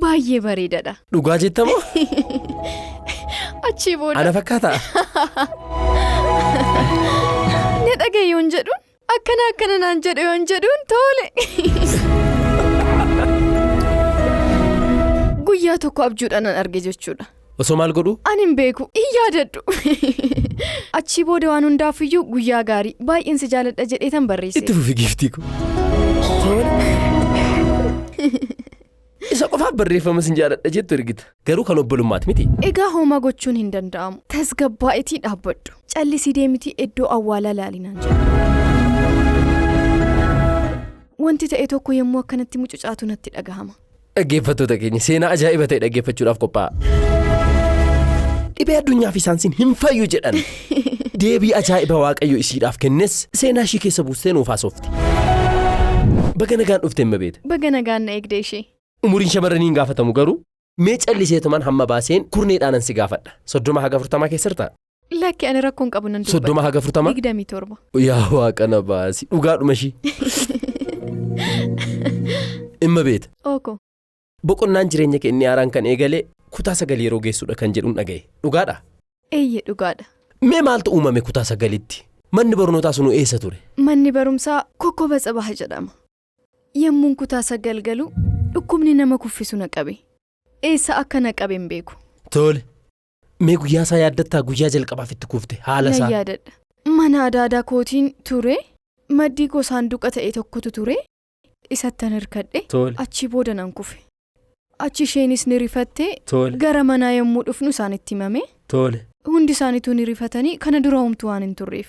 baay'ee bareedaadha. Dhugaa jettamoo? Achii booda. Ana fakkaata. Ne dhagayoon jedhuun akkana naan jedhuun tole. Guyyaa tokko abjuudhaan arge jechuudha. Osoo maal godhu? Ani hin beeku hin yaadadhu. Achii booda waan hundaafiyyuu guyyaa gaarii baay'een si jaaladha jedheetan barreesse. Itti fufi giftii kun. Isa qofaaf barreeffama sin jaaladha jettu ergita. Garuu kan obbolummaati miti. Egaa homaa gochuun hin danda'amu. Tasgabbaa'itii dhaabbadhu. Callisii deemitii iddoo awwaalaa laalinaan jedhu. Wanti ta'e tokko yommuu akkanatti mucucaatu natti dhagahama. Dhaggeeffattoota keenya seenaa ajaa'iba ta'e dhaggeeffachuudhaaf qophaa'a. Dhibee addunyaa fi saansiin hin fayyu jedhan. Deebii ajaa'iba Waaqayyo isiidhaaf kennes seenaa ishii keessa buustee nuuf haasofti. Baga nagaan dhufte hin beekte. Baga nagaan na eegde ishee. Umuriin shamarranii hin gaafatamu garuu mee calliseetumaan hamma baaseen kurneedhaan si gaafadha. 30 haga 40 keessartaa? Lakki ani rakkoon qabu nan dubbadha. 30 haga 40? 27. Yaa Waaqa na baasi dhugaadhuma ishii. Imma beeta. Ooko. Boqonnaan jireenya kee inni haaraan kan eegale kutaa 9 yeroo geessuudha kan jedhuun dhaga'e. Dhugaadha? Eeyyee dhugaadha. Mee maaltu uumame kutaa 9tti? Manni barnootaa sunu eessa ture? Manni barumsaa Kokkoba Tsabaha jedhama. Yemmuun kutaa 9 galu dhukkubni nama kuffisu na qabe. Eessa akka na qabe hin beeku. Tole. Mee guyyaa isaa yaaddattaa guyyaa jalqabaaf itti kufte haala isaa? Na yaadadha. Mana aadaa kootiin ture. Maddii koo saanduqa ta'e tokkotu ture. Isattan hirkadhe. Tole. Achi booda nan kufe. Achi isheenis ni rifattee. Tole. Gara manaa yommuu dhufnu isaanitti himame. Tole. Hundi isaaniitu ni rifatanii kana dura homtuu waan hin turreef.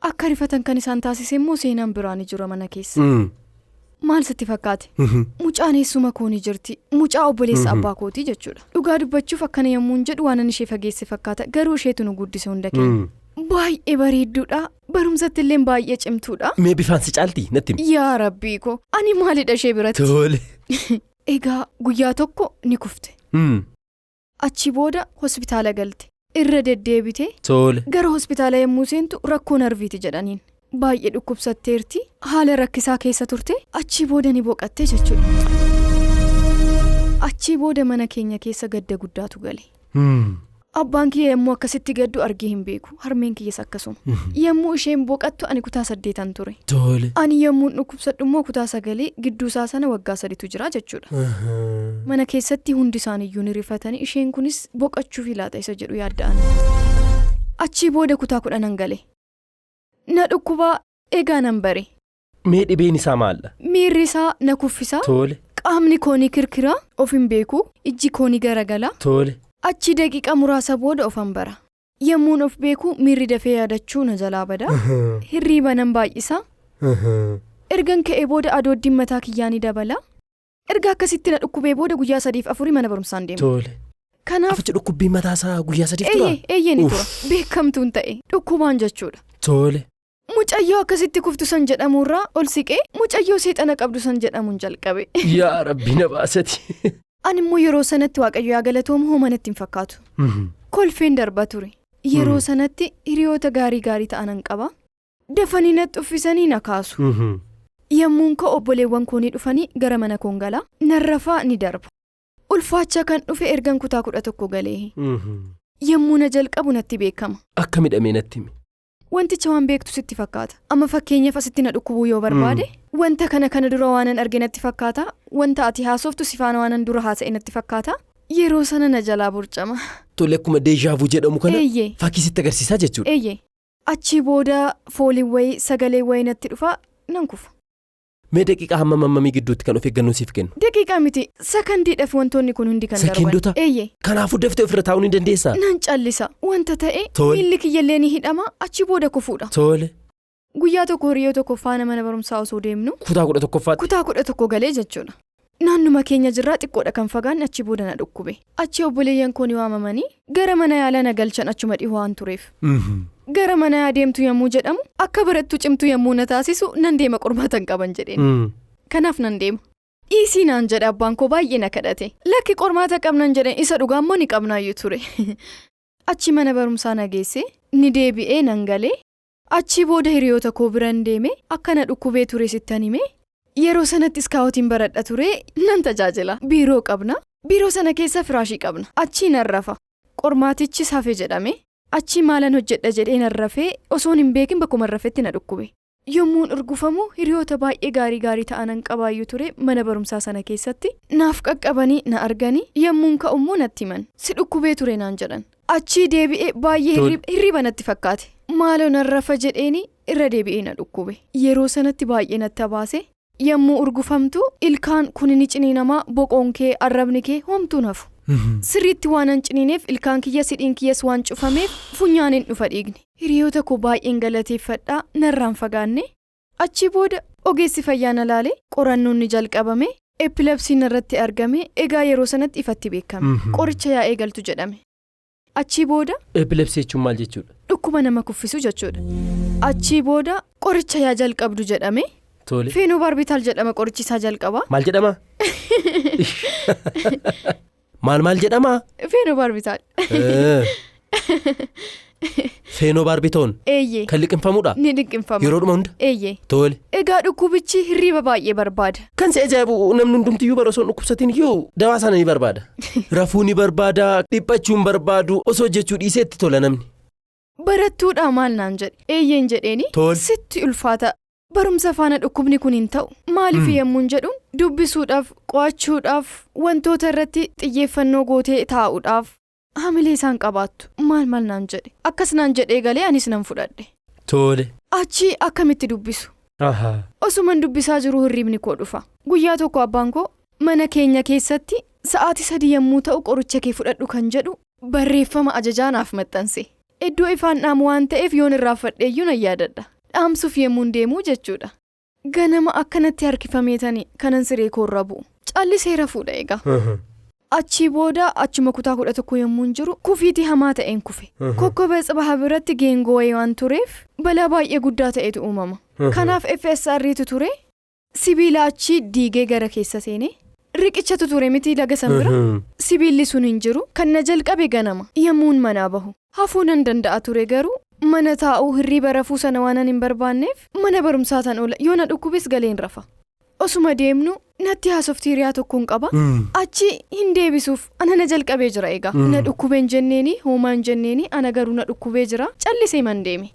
Akka rifatan kan isaan taasise immoo seenaan biraan ni jira mana keessa. Maal sitti fakkaate? Mucaan eessuma koo ni jirti. Mucaa obboleessa abbaa kootii jechuudha. Dhugaa dubbachuuf akkana yommuu jedhu waan ishee fageesse fakkaata. Garuu isheetu nu guddise hunda keenya. Baay'ee bareedduudha. Barumsatti illee baay'ee cimtuudha. Mee bifaan si caalti natti himi? Yaa Rabbii ko ani maalidha ishee biratti? Tole. Egaa guyyaa tokko ni kufte. Achi booda hospitaala galte. Irra deddeebite. Tole. Gara hospitaala yommuu seentu rakkoo narviiti jedhaniin. Baay'ee dhukkubsatteerti. Haala rakkisaa keessa turte. Achi booda ni boqatte jechuudha. Achi booda mana keenya keessa gadda guddaatu gale. Abbaan kiyya yommuu akkasitti gaddu argee hin beeku. Harmeen kiyyas akkasuma. Yommuu isheen boqattu ani kutaa 8 ture. Tole. Ani yommuu dhukkubsadhu immoo kutaa 9 gidduu isaa sana waggaa 3tu jira jechuudha. Mana keessatti hundi isaaniiyyuu ni rifatanii isheen kunis boqachuuf ilaata isa jedhu yaadda'an. Achi booda kutaa 10 gale. Na dhukkubaa egaa nan bare. Mee dhibeen isaa maalla? Miirri isaa na kuffisa. Tole. Qaamni koonii kirkira of hin beeku. Ijji koonii garagala. Tole. Achi daqiiqa muraasa booda ofan bara. Yemmuun of beeku miirri dafee yaadachuu na jalaa bada. Hirriiba nan baay'isa. Ergan ka'ee booda adooddiin mataa kiyyaa ni dabala. Erga akkasitti na dhukkubee booda guyyaa 3-4 mana barumsaan deema. Tole. Kanaaf afichi dhukkubbii mataasaa guyyaa 3 tura? Eeyyee ni tura. Beekamtuun ta'e dhukkubaan jechuudha. Tole. Mucayyoo akkasitti kuftu san jedhamurraa ol siqee mucayyoo seexana qabdu san jedhamuun jalqabe. Yaa Rabbi na baasati. Ani immoo yeroo sanatti Waaqayyo yaa galatoomu hoomanatti hin fakkaatu. Kolfeen darba ture. Yeroo sanatti hiriyoota gaarii ta'an qaba. Dafanii natti uffisanii na kaasu. Yemmuun koo obboleewwan koonii dhufanii gara mana koon gala. Narrafaa ni darba. Ulfaachaa kan dhufe ergan kutaa 11 galee. Yemmuu na jalqabu natti beekama. Akka midhamee natti himi. Wanticha waan beektu sitti fakkaata. Amma fakkeenyaaf asitti na dhukkubuu yoo barbaade. Wanta kana dura waanan arge natti fakkaata. Wanta ati haasoftu sifaana waanan dura haasa'e natti fakkaata. Yeroo sana na jalaa burcama. Tole akkuma deejaavuu jedhamu kana Eeyyee. fakkii sitti agarsiisaa jechuudha. Eeyyee. Achi booda fooliin wayii sagalee wayii natti dhufa nan kufa. Mee daqiiqaa hammamii gidduutti kan of eeggannoo siif kennu? Daqiiqaa miti sakandiidhaaf wantoonni kun hundi kan darban. Sekiindota? Eeyyee. Kanaafuu daftee ofirra taa'uu ni dandeessaa? Nan callisa. Wanta ta'e Tole. miilli kiyyallee ni hidhama achi booda kufuudha. Tole. Guyyaa tokko hiriyyoo tokko faana mana barumsaa osoo deemnu. Kutaa 11ffaatti? Kutaa 11 galee jechuudha. Naannuma keenya jirraa xiqqoodha kan fagaanne achi booda na dhukkube. Achi obboleeyyan kooni waamamanii gara mana yaalaa na galchan achuma dhihoo waan tureef. Gara mana yaa deemtu yommuu jedhamu akka barattu cimtu yommuu na taasisu nan deema qormaatan qaban jedheen. Kanaaf nan deema. Dhiisii naan jedha abbaan koo baay'ee na kadhate. Lakki qormaata qabnan jedheen isa dhugaammoo ni qabnaayyuu ture. Achi mana barumsaa na geesse ni deebi'ee nan galee. Achi booda hiriyoota koo biraan deeme akka na dhukkubee ture sittan hime Yeroo sanatti iskaawutiin baradha ture nan tajaajila. Biiroo qabna. Biiroo sana keessa firaashii qabna. Achii nan rafa. Qormaatichis hafe jedhame. Achii maalan hojjedha jedhee nan rafee osoon hin beekin bakkuma rafetti na dhukkube. Yommuun urgufamu hiriyoota baay'ee gaarii ta'anan qabaayyuu ture mana barumsaa sana keessatti. Naaf qaqqabanii na arganii yommuun ka'ummoo natti himan. Si dhukkubee ture naan jedhan. Achii deebi'ee baay'ee hirriba natti fakkaate. Maaloo nan rafa jedheeni irra deebi'ee na dhukkube. Yeroo sanatti baay'ee natti baase. Yommuu urgufamtu ilkaan kunini ciniinamaa boqoon kee arrabni kee homtuun hafu. Sirriitti waan an ciniineef ilkaan kiyya sidhiin kiyyas waan cufameef funyaaniin dhufa dhiigni. Hiriyoota koo baay'een galateeffadhaa narraan fagaanne. Achii booda ogeessi fayyaa na laale qorannoon ni jalqabame. Epilepsiin irratti argame egaa yeroo sanatti ifatti beekame. Qoricha yaa eegaltu jedhame. Achii booda epilepsii jechuun maal jechuudha? Dhukkuba nama kuffisu jechuudha. Achii booda qoricha yaa jalqabdu jedhame. Feenobaarbitaal jedhama qorichisaa jalqaba. Maal jedhama? Maal jedhama? Feenobaarbitaal. Feenobaarbitoon. Eeyyee. Kan liqinfamudha? Ni liqinfama. Yeroodhuma hunda? Eeyyee. Tole. Egaa dhukkubichi hirriba baay'ee barbaada. Kan si ajaa'ibu namni hundumtiyyuu bara osoo dhukkubsatiin iyyuu dawaa sana ni barbaada. Rafuu ni barbaada, dhiphachuun barbaadu, osoo hojjechuu dhiisee itti tola namni. Barattuudhaa maal naan jedhe? Eeyyeen jedheeni. Sitti ulfaata. Barumsa faana dhukkubni kun hin ta'u. Maaliif yommuun jedhuun dubbisuudhaaf, qo'achuudhaaf, wantoota irratti xiyyeeffannoo gootee taa'uudhaaf hamilee isaan qabaattu. Maal naan jedhe? Akkas naan jedhee galee anis nan fudhadhe. Tole. Achii akkamitti dubbisu? Osuman dubbisaa jiru hirribni koo dhufa. Guyyaa tokko abbaan koo mana keenya keessatti sa'aatii 3 yommuu ta'u qoricha kee fudhadhu kan jedhu barreeffama ajajaa naaf maxxanse. Iddoo ifaan dhaamu waan ta'eef yoon irraanfadheeyyuu nan yaadadha. Dhaamsuuf yommuun deemuu jechuudha. Ganama akkanatti harkifameetanii kanan siree koorra bu'u. Callisee rafuudha egaa. Achii booda achuma kutaa 11 yommuun jiru kufiitii hamaa ta'een kufe. Kokkoba tsibaha biratti geengoo wayii waan tureef balaa baay'ee guddaa ta'etu uumama. Kanaaf FSR'tu ture. Sibiila achii diigee gara keessa seenee. Riqichatu ture miti laga san bira. Sibiilli sun hin jiru. Kan na jalqabe ganama. Yommuun manaa bahu. Hafuu nan danda'a ture garuu. Mana taa'uu hirriba rafuu sana waanan hin barbaanneef mana barumsaa tan oola yoo na dhukkubes galeen rafa. Osuma deemnu natti haasoftii hiriyaa tokkoon qaba. Achi hin deebisuuf ana na jalqabee jira egaa. Na dhukkubeen jenneeni hoomaan jenneeni ana garuu na dhukkubee jira callisee man deeme.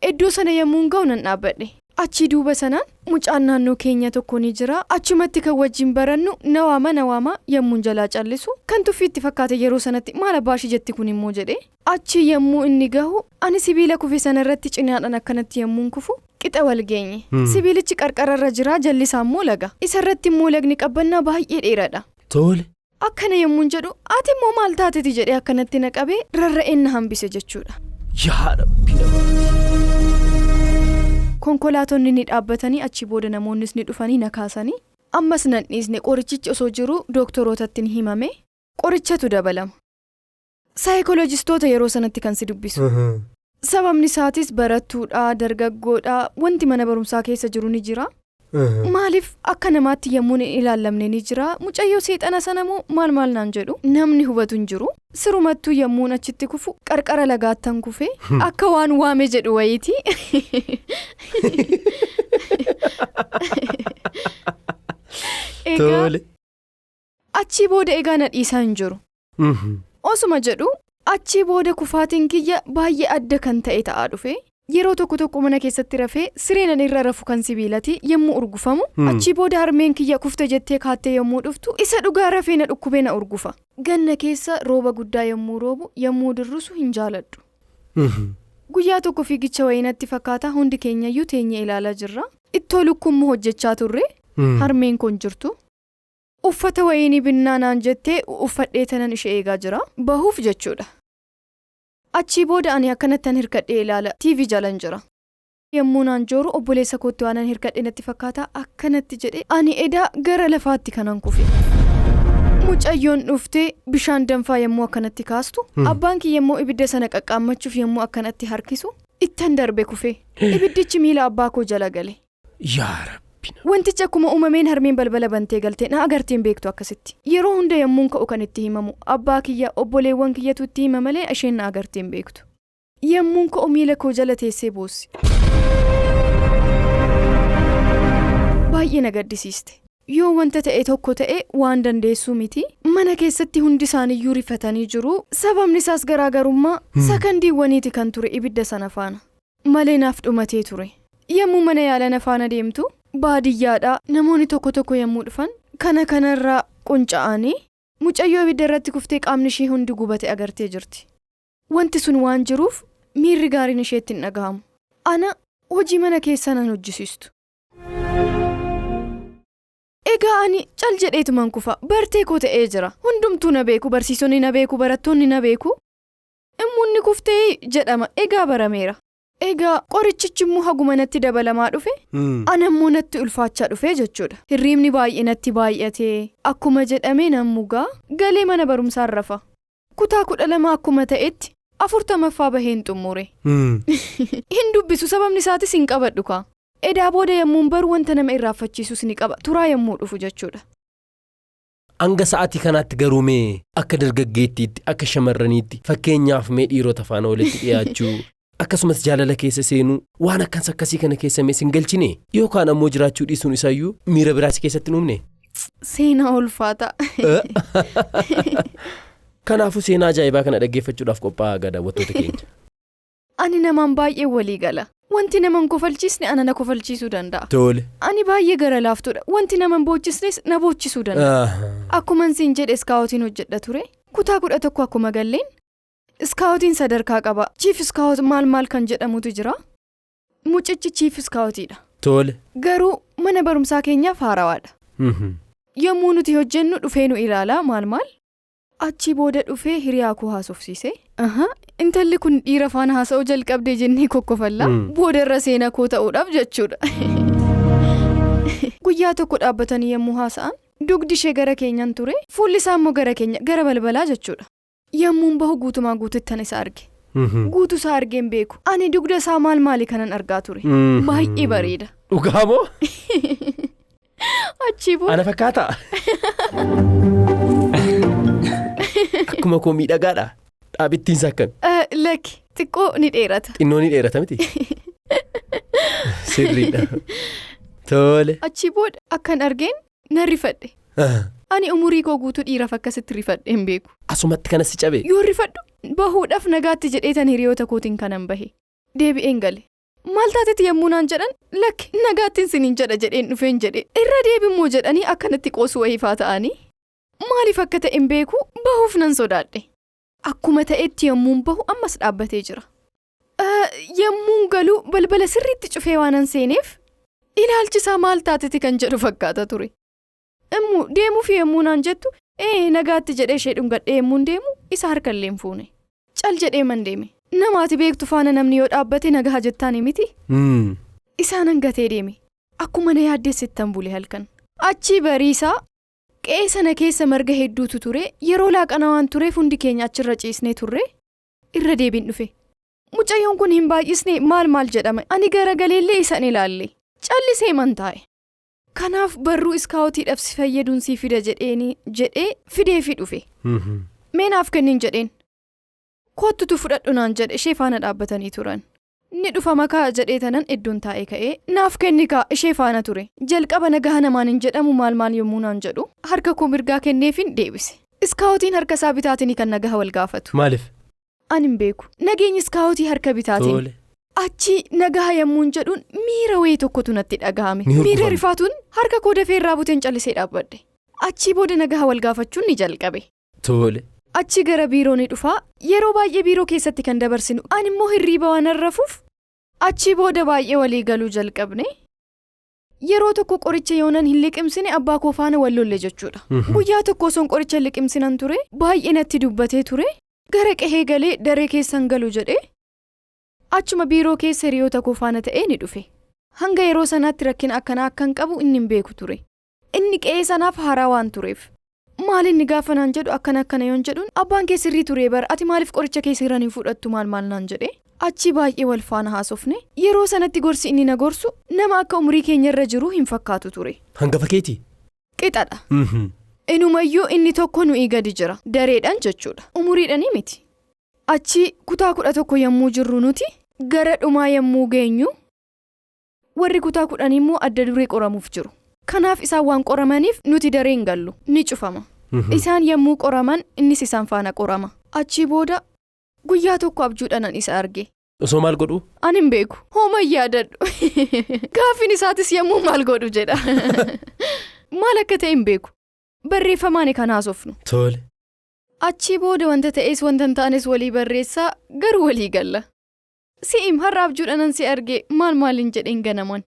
Iddoo sana yommuun ga'u nan dhaabbadhe. Achii duuba sanaan mucaan naannoo keenya tokko ni jira. Achumatti kan wajjin barannu nawaama yommuun jalaa callisu kan tuffiitti fakkaate yeroo sanatti maal abbaashi jetti kun immoo jedhe. Achii yommuu inni gahu ani sibiila kufe sana irratti cinaadhaan akkanatti yommuun kufu qixa wal geenye. Sibiilichi qarqararra jira jallisaa immoo laga. Isarratti immoo lagni qabbannaa baay'ee dheeraadha. Tole. Akkana yommuun jedhu ati immoo maal taateti jedhee akkanatti na qabee rarra'een na hambise jechuudha. Yaa Rabbi nama. Konkolaatonni ni dhaabbatanii achi booda namoonnis ni dhufanii na kaasanii ammas nan dhiisne qorichichi osoo jiru doktorootatti himame qorichatu dabalama. Saayikolojistoota yeroo sanatti kan si dubbisu. Sababni isaatis barattuudha, dargaggoodha, wanti mana barumsaa keessa jiru ni jira. Maaliif akka namaatti yommuun hin ilaallamne ni jira. Mucayyoo seexana sanamoo maal naan jedhu namni hubatu hin jiru. Sirumattuu yommuun achitti kufu qarqara lagaattan kufe akka waan waame jedhu wayiiti. Tole. Achii booda egaa na dhiisaa hin jiru. Osuma jedhu achii booda kufaatiin kiyya baay'ee adda kan ta'e ta'aa dhufe. Yeroo tokko mana keessatti rafee sireenan irra rafu kan sibiilati yommuu urgufamu achii booda harmeen kiyya kufte jettee kaattee yommuu dhuftu isa dhugaa rafee na dhukkubee na urgufa. Ganna keessa rooba guddaa yommuu roobu yommuu dirrusu hin jaaladhu. Guyyaa tokko fiigicha wayinatti fakkaata hundi keenyayyuu teenye ilaalaa jirra. Ittoo lukkummoo hojjechaa turre harmeen kun jirtu. Uffata wayinii binnaanaan jettee uffadhee tanan ishee eegaa jira bahuuf jechuudha. Achii booda ani akkanattan hirkadhee ilaala TV jalan jira. Yommuu naan jooru obboleessa kootti waanan hirkadhee natti fakkaata akkanatti jedhe ani edaa gara lafaatti kanan kufe. Mucayyoon dhuftee bishaan danfaa yommuu akkanatti kaastu abbaan kiyya yommuu ibidda sana qaqqaammachuuf yommuu akkanatti harkisu ittan darbe kufe. Ibiddichi miila abbaa koo jala gale. Yaa Rabbi. Wantichi akkuma uumameen harmeen balbala bantee galtee na agarteen beektu akkasitti. Yeroo hunda yommuun ka'u kan itti himamu abbaa kiyya obboleewwan kiyyatu itti hima malee isheen na agarteen beektu. Yommuun ka'u miila koo jala teessee boossi. baay'ee na gaddisiiste. Yoo wanta ta'e tokko ta'e waan dandeessuu miti. Mana keessatti hundi isaaniiyyuu rifatanii jiru. Sababni isaas garaagarummaa sakandiiwwaniiti kan ture ibidda sana faana. Malee naaf dhumatee ture. Yommuu mana yaalaa faana deemtu baadiyyaadhaa namoonni tokko yommuu dhufan kanarraa qunca'anii mucayyoo ibidda irratti kuftee qaamni ishee hundi gubate agartee jirti. Wanti sun waan jiruuf miirri gaariin isheetti hin dhagahamu. Ana hojii mana keessaa nan hojjisiistu. Egaa ani cal jedheetuman kufa bartee koo ta'ee jira. Hundumtuu na beeku, barsiisonni na beeku, barattoonni na beeku. Immuunni kuftee jedhama egaa barameera. Egaa qorichichi immoo haguma natti dabalamaa dhufe anammoo natti ulfaachaa dhufe jechuudha. Hirriibni baay'ee natti baay'atee akkuma jedhamee nan mugaa galee mana barumsaa rafa. Kutaa 12 akkuma ta'etti 40ffaa baheen xumure. Hin dubbisu sababni isaatis hin qabadhu kaa. Edaa booda yommuu baru wanta nama irraanfachiisus ni qaba turaa yommuu dhufu jechuudha. Hanga sa'aatii kanaatti garuu mee akka dargaggeettiitti akka shamarraniitti fakkeenyaaf mee dhiirota faana walitti dhiyaachuu akkasumas jaalala keessa seenuu waan akkasii kana keessa mee sin galchine yookaan ammoo jiraachuu dhiisuun isaayyuu miira biraas keessatti nuumne. Seenaa ulfaata. Kanaafuu seenaa ajaa'ibaa kana dhaggeeffachuudhaaf qophaa'aa daawwattoota keenya. Ani namaan baay'ee walii gala. Wanti naman kofalchiisne ana na kofalchiisuu danda'a. Tole. Ani baay'ee gara laaftuudha. Wanti naman boochisnes na boochisuu danda'a. Akkuman siin jedhe iskaawutiin hojjedha ture. Kutaa 11 akkuma galleen iskaawutiin sadarkaa qaba. Chiif iskaawut maal kan jedhamutu jira. Mucichi chiif iskaawutiidha. Tole. Garuu mana barumsaa keenyaaf haarawaadha. Yommuu nuti hojjennu dhufee nu ilaala maal. Achi booda dhufee hiriyaa koo haasofsiise. Intalli kun dhiira faana haasa'uu jalqabdee jennee kokkofallaa. Booda irra seenaa koo ta'uudhaaf jechuudha. Guyyaa tokko dhaabbatanii yommuu haasa'an dugdi ishee gara keenyan ture. Fuulli isaa immoo gara keenya gara balbalaa jechuudha. Yommuun bahu guutumaa guututtan isa arge. Guutuu isaa argeen beeku. Ani dugda isaa maali kanan argaa ture. Baay'ee bareeda. Dhugaa moo? Achi booda. Ana fakkaata. Akkuma koo miidhagaadha. Dhaabittiin sakkan. Lakki xiqqoo ni dheerata. Xinnoo ni dheerata miti. Sirriidha. Tole. Achi booda akkan argeen nan rifadhe. Ani umurii koo guutuu dhiiraaf akkasitti rifadhe hin beeku. Asumatti kanas si cabe. Yoo rifadhu bahuudhaaf nagaatti jedheetan hiriyoota kootiin kanan bahe. Deebi'een gale. Maal taatetti yommuu naan jedhan lakki nagaattiin siniin jedha jedheen dhufeen jedhe. Irra deebimmoo jedhanii akkanatti qoosuu wayiifaa ta'anii. Maaliif akka ta'e hin beeku bahuuf nan sodaadhe. Akkuma ta'etti yommuun bahu ammas dhaabbatee jira. Yommuun galuu balbala sirriitti cufee waanan seeneef ilaalchisaa maal taatetti kan jedhu fakkaata ture. Immoo deemuuf yommuu naan jettu nagaatti jedhee ishee dhungadhee yommuun deemu isa harkallee hin fuune. Cal jedhee man deeme. Namaati beektu faana namni yoo dhaabbate nagaa jettaani miti. Isaan hangatee deeme. Akkuma na yaaddeessittan bule halkan. Achi bariisaa. Qe'ee sana keessa marga hedduutu ture. Yeroo laaqana waan tureef hundi keenya achirra ciisnee turre. Irra deebiin dhufe. Mucayyoon kun hin baay'isne maal jedhama. Ani gara galeellee isan ilaalle. Callisee man taa'e. Kanaaf barruu iskaawutiidhaaf si fayyaduun sii fida jedhee fideefi dhufe. Meenaaf kennin jedheen. Kottutu fudhadhu naan jedhe ishee faana dhaabbatanii turan. Ni dhufa makaa jedhee tanan iddoon taa'ee ka'ee naaf kenni kaa ishee faana ture. Jalqaba nagaa namaan hin jedhamu maal yommuu naan jedhu harka koo mirgaa kenneefin deebise. Iskaawutiin harka isaa bitaatiin kan nagaa wal gaafatu. Maaliif? Ani hin beeku. Nageenyi iskaawutii harka bitaatiin. Achi nagaa yommuun jedhuun miira wayii tokkotu natti dhagahame. Miira rifaatuun harka koo dafee irraa buteen callisee dhaabbadhe. Achi booda nagaa wal gaafachuun ni jalqabe. Tole. Achi gara biiroo ni dhufaa. Yeroo baay'ee biiroo keessatti kan dabarsinu. Ani immoo hirriiba waan arrafuuf. Achi booda baay'ee walii galuu jalqabne. Yeroo tokko qoricha yoonan hin liqimsine abbaa koo faana wal lolle jechuudha. Guyyaa tokko osoon qoricha liqimsinan ture. Baay'ee natti dubbatee ture. Gara qehee galee daree keessan galu jedhee. Achuma biiroo keessa hiriyoota koo faana ta'ee ni dhufe. Hanga yeroo sanaatti rakkina akkanaa akkan qabu inni hin beeku ture. Inni qe'ee sanaaf haaraa waan tureef. Maal inni gaafa naan jedhu akkana yoon jedhuun abbaan kee sirrii turee bara ati maaliif qoricha kee sirranii fudhattu maal naan jedhe. Achi baay'ee wal faana haasofne. Yeroo sanatti gorsi inni na gorsu nama akka umurii keenya irra jiru hin fakkaatu ture. Hangafa keeti? Qixadha. Inumayyuu inni tokko nuyi gadi jira. Dareedhaan jechuudha. Umuriidhaan miti. Achi kutaa 11 yommuu jirru nuti gara dhumaa yommuu geenyu warri kutaa 10 immoo adda duree qoramuuf jiru. Kanaaf isaan waan qoramaniif nuti daree hin gallu ni cufama. Isaan yommuu qoraman innis isaan faana qorama. Achii booda guyyaa tokko abjuudhaan isa arge. Osoo maal godhu? Ani hin beeku. Hooma yaadadhu. Gaaffiin isaatis yommuu maal godhu jedha. Maal akka ta'e hin beeku. Barreeffamaan kan haasofnu. Tole. Achii booda wanta ta'es wanta hin taanes walii barreessaa garuu walii galla. Si'im har'a abjuudhaan si arge maaliin jedheen ganaman.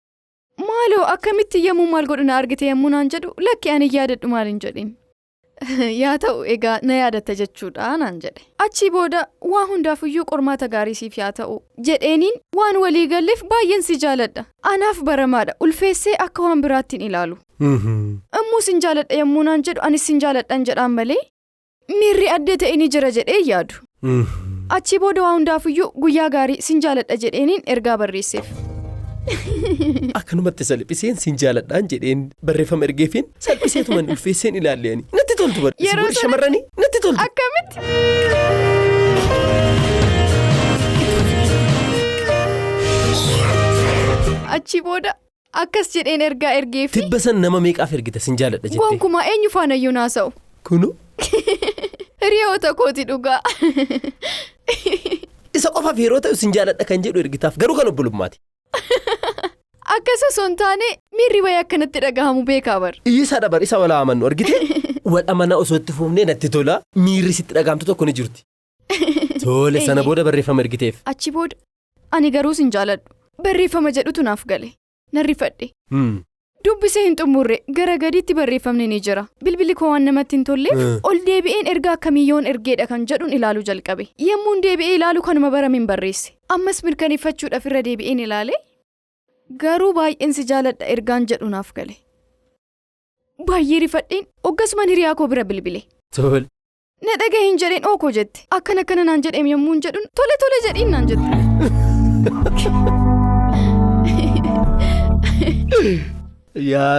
Maaloo akkamitti yommuu maal godhu na argite yommuu naan jedhu lakki ani yaadadhu maaliin jedhin. Yaa ta'u egaa na yaadatta jechuudha naan jedhe. Achii booda waa hundaafuyyuu qormaata gaarii siif yaa ta'u jedheeniin waan walii galleef baay'een si jaaladha. Anaaf baramaadha ulfeessee akka waan biraattiin ilaalu. Ammoo sin jaaladha yommuu naan jedhu anis sin jaaladhaan jedhaan malee miirri adda ta'e ni jira jedhee yaadu. Achii booda waa hundaafuyyuu guyyaa gaarii sin jaaladha jedheeniin ergaa barreesseef. Akkanumatti salphiseen sin jaaladhaan jedheen barreeffama ergeefiin salphiseetuman ulfeesseen ilaalleeni. Natti toltu bar. Yeroo sana shamarranii natti toltu. Akkamitti? Achii booda akkas jedheen ergaa ergeefi. Tibba san nama meeqaaf ergita sin jaaladha jettee? Gonkumaa eenyu faana iyyuu naasa'u. Kunu? Hiriyoota kooti dhugaa. Isa qofaaf yeroo ta'u sin jaaladha kan jedhu ergitaaf garuu kan obbolummaati. Akkasa son taane miirri wayii akkanatti dhagahamu beekaa bar. Isa dhabar isa wal amannu argite? Wal amanaa osoo itti fuufnee natti tola miirri sitti dhagahamtu tokko ni jirti. Tole sana booda barreeffama ergiteef. Achi booda ani garuu sin jaaladhu barreeffama jedhutu naaf gale nan rifadhe. Dubbisee hin xumurre gara gadiitti barreeffamni ni jira. Bilbilli koo waan namatti hin tolleef ol deebi'een ergaa akkamiyyoon ergeedha kan jedhuun ilaaluu jalqabe. Yemmuun deebi'ee ilaalu kanuma barame hin barreesse. Ammas mirkaneeffachuudhaaf irra deebi'een ilaale. Garuu baay'een si jaaladha ergaan jedhu naaf gale. Baay'ee rifadheen hoggasuma hiriyaa koo bira bilbile. Tole. Na dhagahe hin jedheen ookoo jette. Akkana naan jedheem yommuu hin jedhuun tole jedhiin naan jette.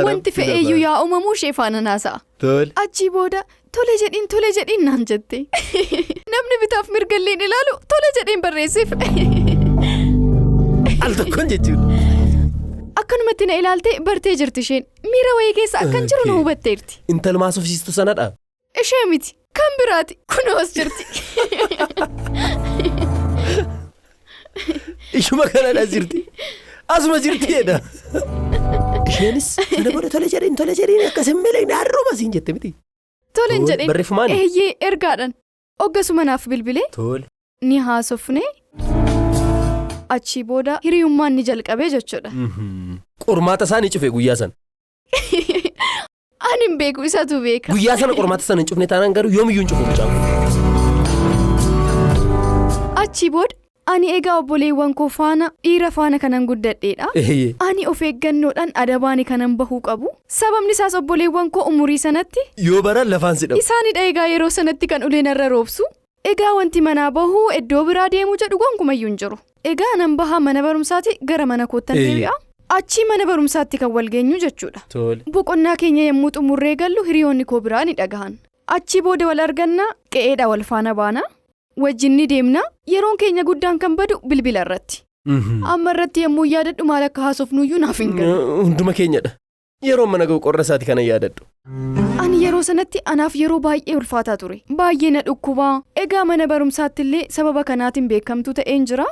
Wanti fe'eeyyuu yaa uumamuu ishee faana naasa'a. Tole. Achii booda tole jedhiin naan jette. Namni bitaaf mirgalleen ilaalu tole jedhiin barreesseef. Al tokkoon jechuudha. Akkanumatti na ilaaltee bartee jirti isheen. Miira wayii keessa akkan jiru na hubatteerti. Intalmaa sofsiistu sanadha. Ishee miti. Kan biraati. Kunoos jirti. Ishuma kanadha jirti. Asuma jirtiidha. Isheenis sana booda tole jedhiin akkas hin miidhagne har'uma siin jette miti. Tole hin jedhin. Barreeffamaan. Eeyyee ergaadhaan. Hoggasuma naaf bilbilee. Tole. Ni haasofne. Achii booda hiriyummaan ni jalqabee jechuudha. Qormaata isaa ni cufe guyyaa sana. Ani hin beeku isatu beeka. Guyyaa sana qormaata sana hin cufne taanaan garuu yoomiyyuu hin cufu mucaan. Achii booda ani egaa obboleewwan koo faana dhiira faana kanan guddadheedha. Ani of eeggannoodhaan adabaani kanan bahuu qabu. Sababni isaas obboleewwan koo umurii sanatti. Yoo baran lafaan si dhabu. Isaanidha egaa yeroo sanatti kan uleen irra roobsu. Egaa wanti manaa bahuu iddoo biraa deemuu jedhu gonkumayyuu hin jiru. Egaa nan bahaa mana barumsaati gara mana koottan deebi'a. Achii mana barumsaatti kan wal geenyu jechuudha. Boqonnaa keenya yommuu xumurree gallu hiriyoonni koo biraa ni dhagahan. Achii booda wal argannaa qe'eedha wal faana baana. Wajjin ni deemna yeroon keenya guddaan kan badu bilbila irratti. Amma irratti yommuu yaadadhu maal akka haasofnuyyuu naaf hin galu. Hunduma keenyadha. Yeroo mana ga'u qorra isaati kana yaadadhu. Ani yeroo sanatti anaaf yeroo baay'ee ulfaataa ture. Baay'ee na dhukkubaa. Egaa mana barumsaatti illee sababa kanaatiin beekamtuu ta'een jira.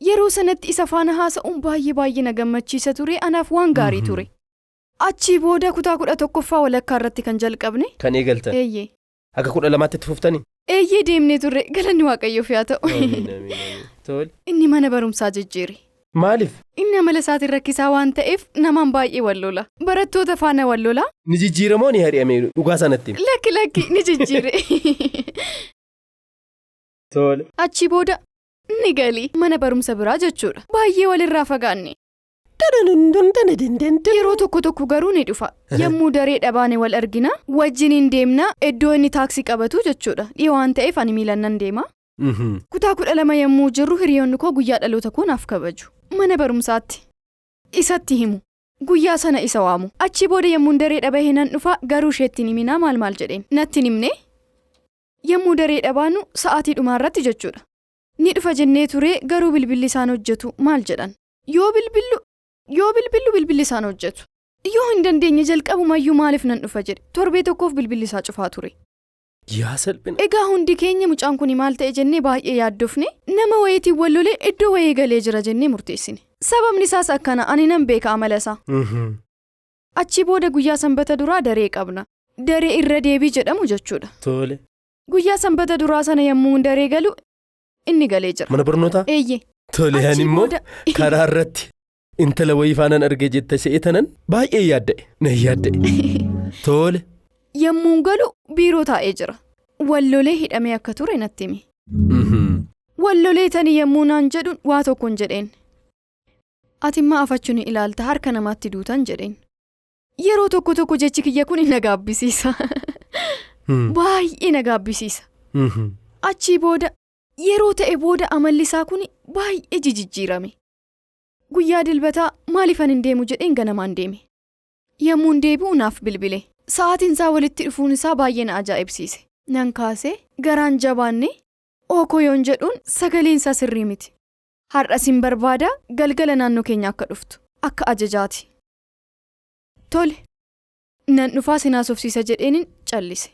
Yeroo sanatti isa faana haasa'uun baay'ee na gammachiisa ture. Anaaf waan gaarii ture. Achii booda kutaa 11ffaa walakkaa irratti kan jalqabne. Kan eegaltan. Eeyyee. Akka 12tti itti fuftanii. Eeyyee deemnee turre galanni waaqayyoof yaa ta'u. Tole. Inni mana barumsaa jijjiire. Maaliif? Inni amala isaatiin rakkisaa waan ta'eef namaan baay'ee wallola. Barattoota faana wallola. Ni jijjiiramoo ni hari'ame dhugaa sanatti? Lakki ni jijjiire. Tole. Achii booda ni galii mana barumsa biraa jechuudha. Baay'ee walirraa fagaanne. Yeroo tokko garuu ni dhufa. Yommuu daree dhabaane wal argina. Wajjiniin deemna iddoo inni taaksii qabatu jechuudha. Dhiyoo waan ta'eef ani miilan nan deema. Kutaa 12 yommuu jirru hiriyoonni koo guyyaa dhaloota koo naaf kabaju. Mana barumsaatti. Isatti himu. Guyyaa sana isa waamu. Achii booda yommuu daree dhabahee nan dhufa garuu isheetti ni himinaa maal jedheen. Natti himne. Yommuu daree dhabaanu sa'aatii dhumaarratti jechuudha. Ni dhufa jennee ture garuu bilbilli isaan hojjetu maal jedhan. Yoo bilbilli isaan hojjetu. Yoo hin dandeenye jalqabumayyuu maaliif nan dhufa jedhe torbee tokkoof bilbilli isaa cufaa ture. Yaa salphina. Egaa hundi keenya mucaan kun maal ta'e jennee baay'ee yaaddofne nama wayiitiin wal lolee iddoo wayii galee jira jennee murteessine. Sababni isaas akkana ani nan beeka amala isaa. Achi booda guyyaa sanbata duraa daree qabna. Daree irra deebii jedhamu jechuudha. Tole. Guyyaa sanbata duraa sana yommuu daree galu inni galee jira. Mana barnootaa? Eeyyee. Tole ani immoo karaa irratti intala wayii faanaan argee jette se'etanan baay'ee yaadda'e. Na yaadda'e. Tole. Yommuu galu biiroo taa'ee jira. Wallolee hidhamee akka ture natti himi. Wallolee tani yommuu naan jedhuun waa tokkoon jedheen. Ati immaa afachuun ilaalta harka namaatti duutan jedheen. Yeroo tokko jechi kiyya kun na gaabbisiisa. Baay'ee na gaabbisiisa. Achii booda yeroo ta'e booda amalli isaa kun baay'ee jijjiirame. Guyyaa dilbataa maaliifan hin deemu jedheen ganamaan deeme. Yommuu deebi'u naaf bilbile. Sa'aatiin isaa walitti dhufuun isaa baay'ee na ajaa'ibsiise. Nan kaasee garaan jabaanne ookoyoon jedhuun sagaleen isaa sirrii miti. Har'as hin barbaada galgala naannoo keenya akka dhuftu akka ajajaati. Tole nan dhufaa sinaas ofsiisa jedheenin callise.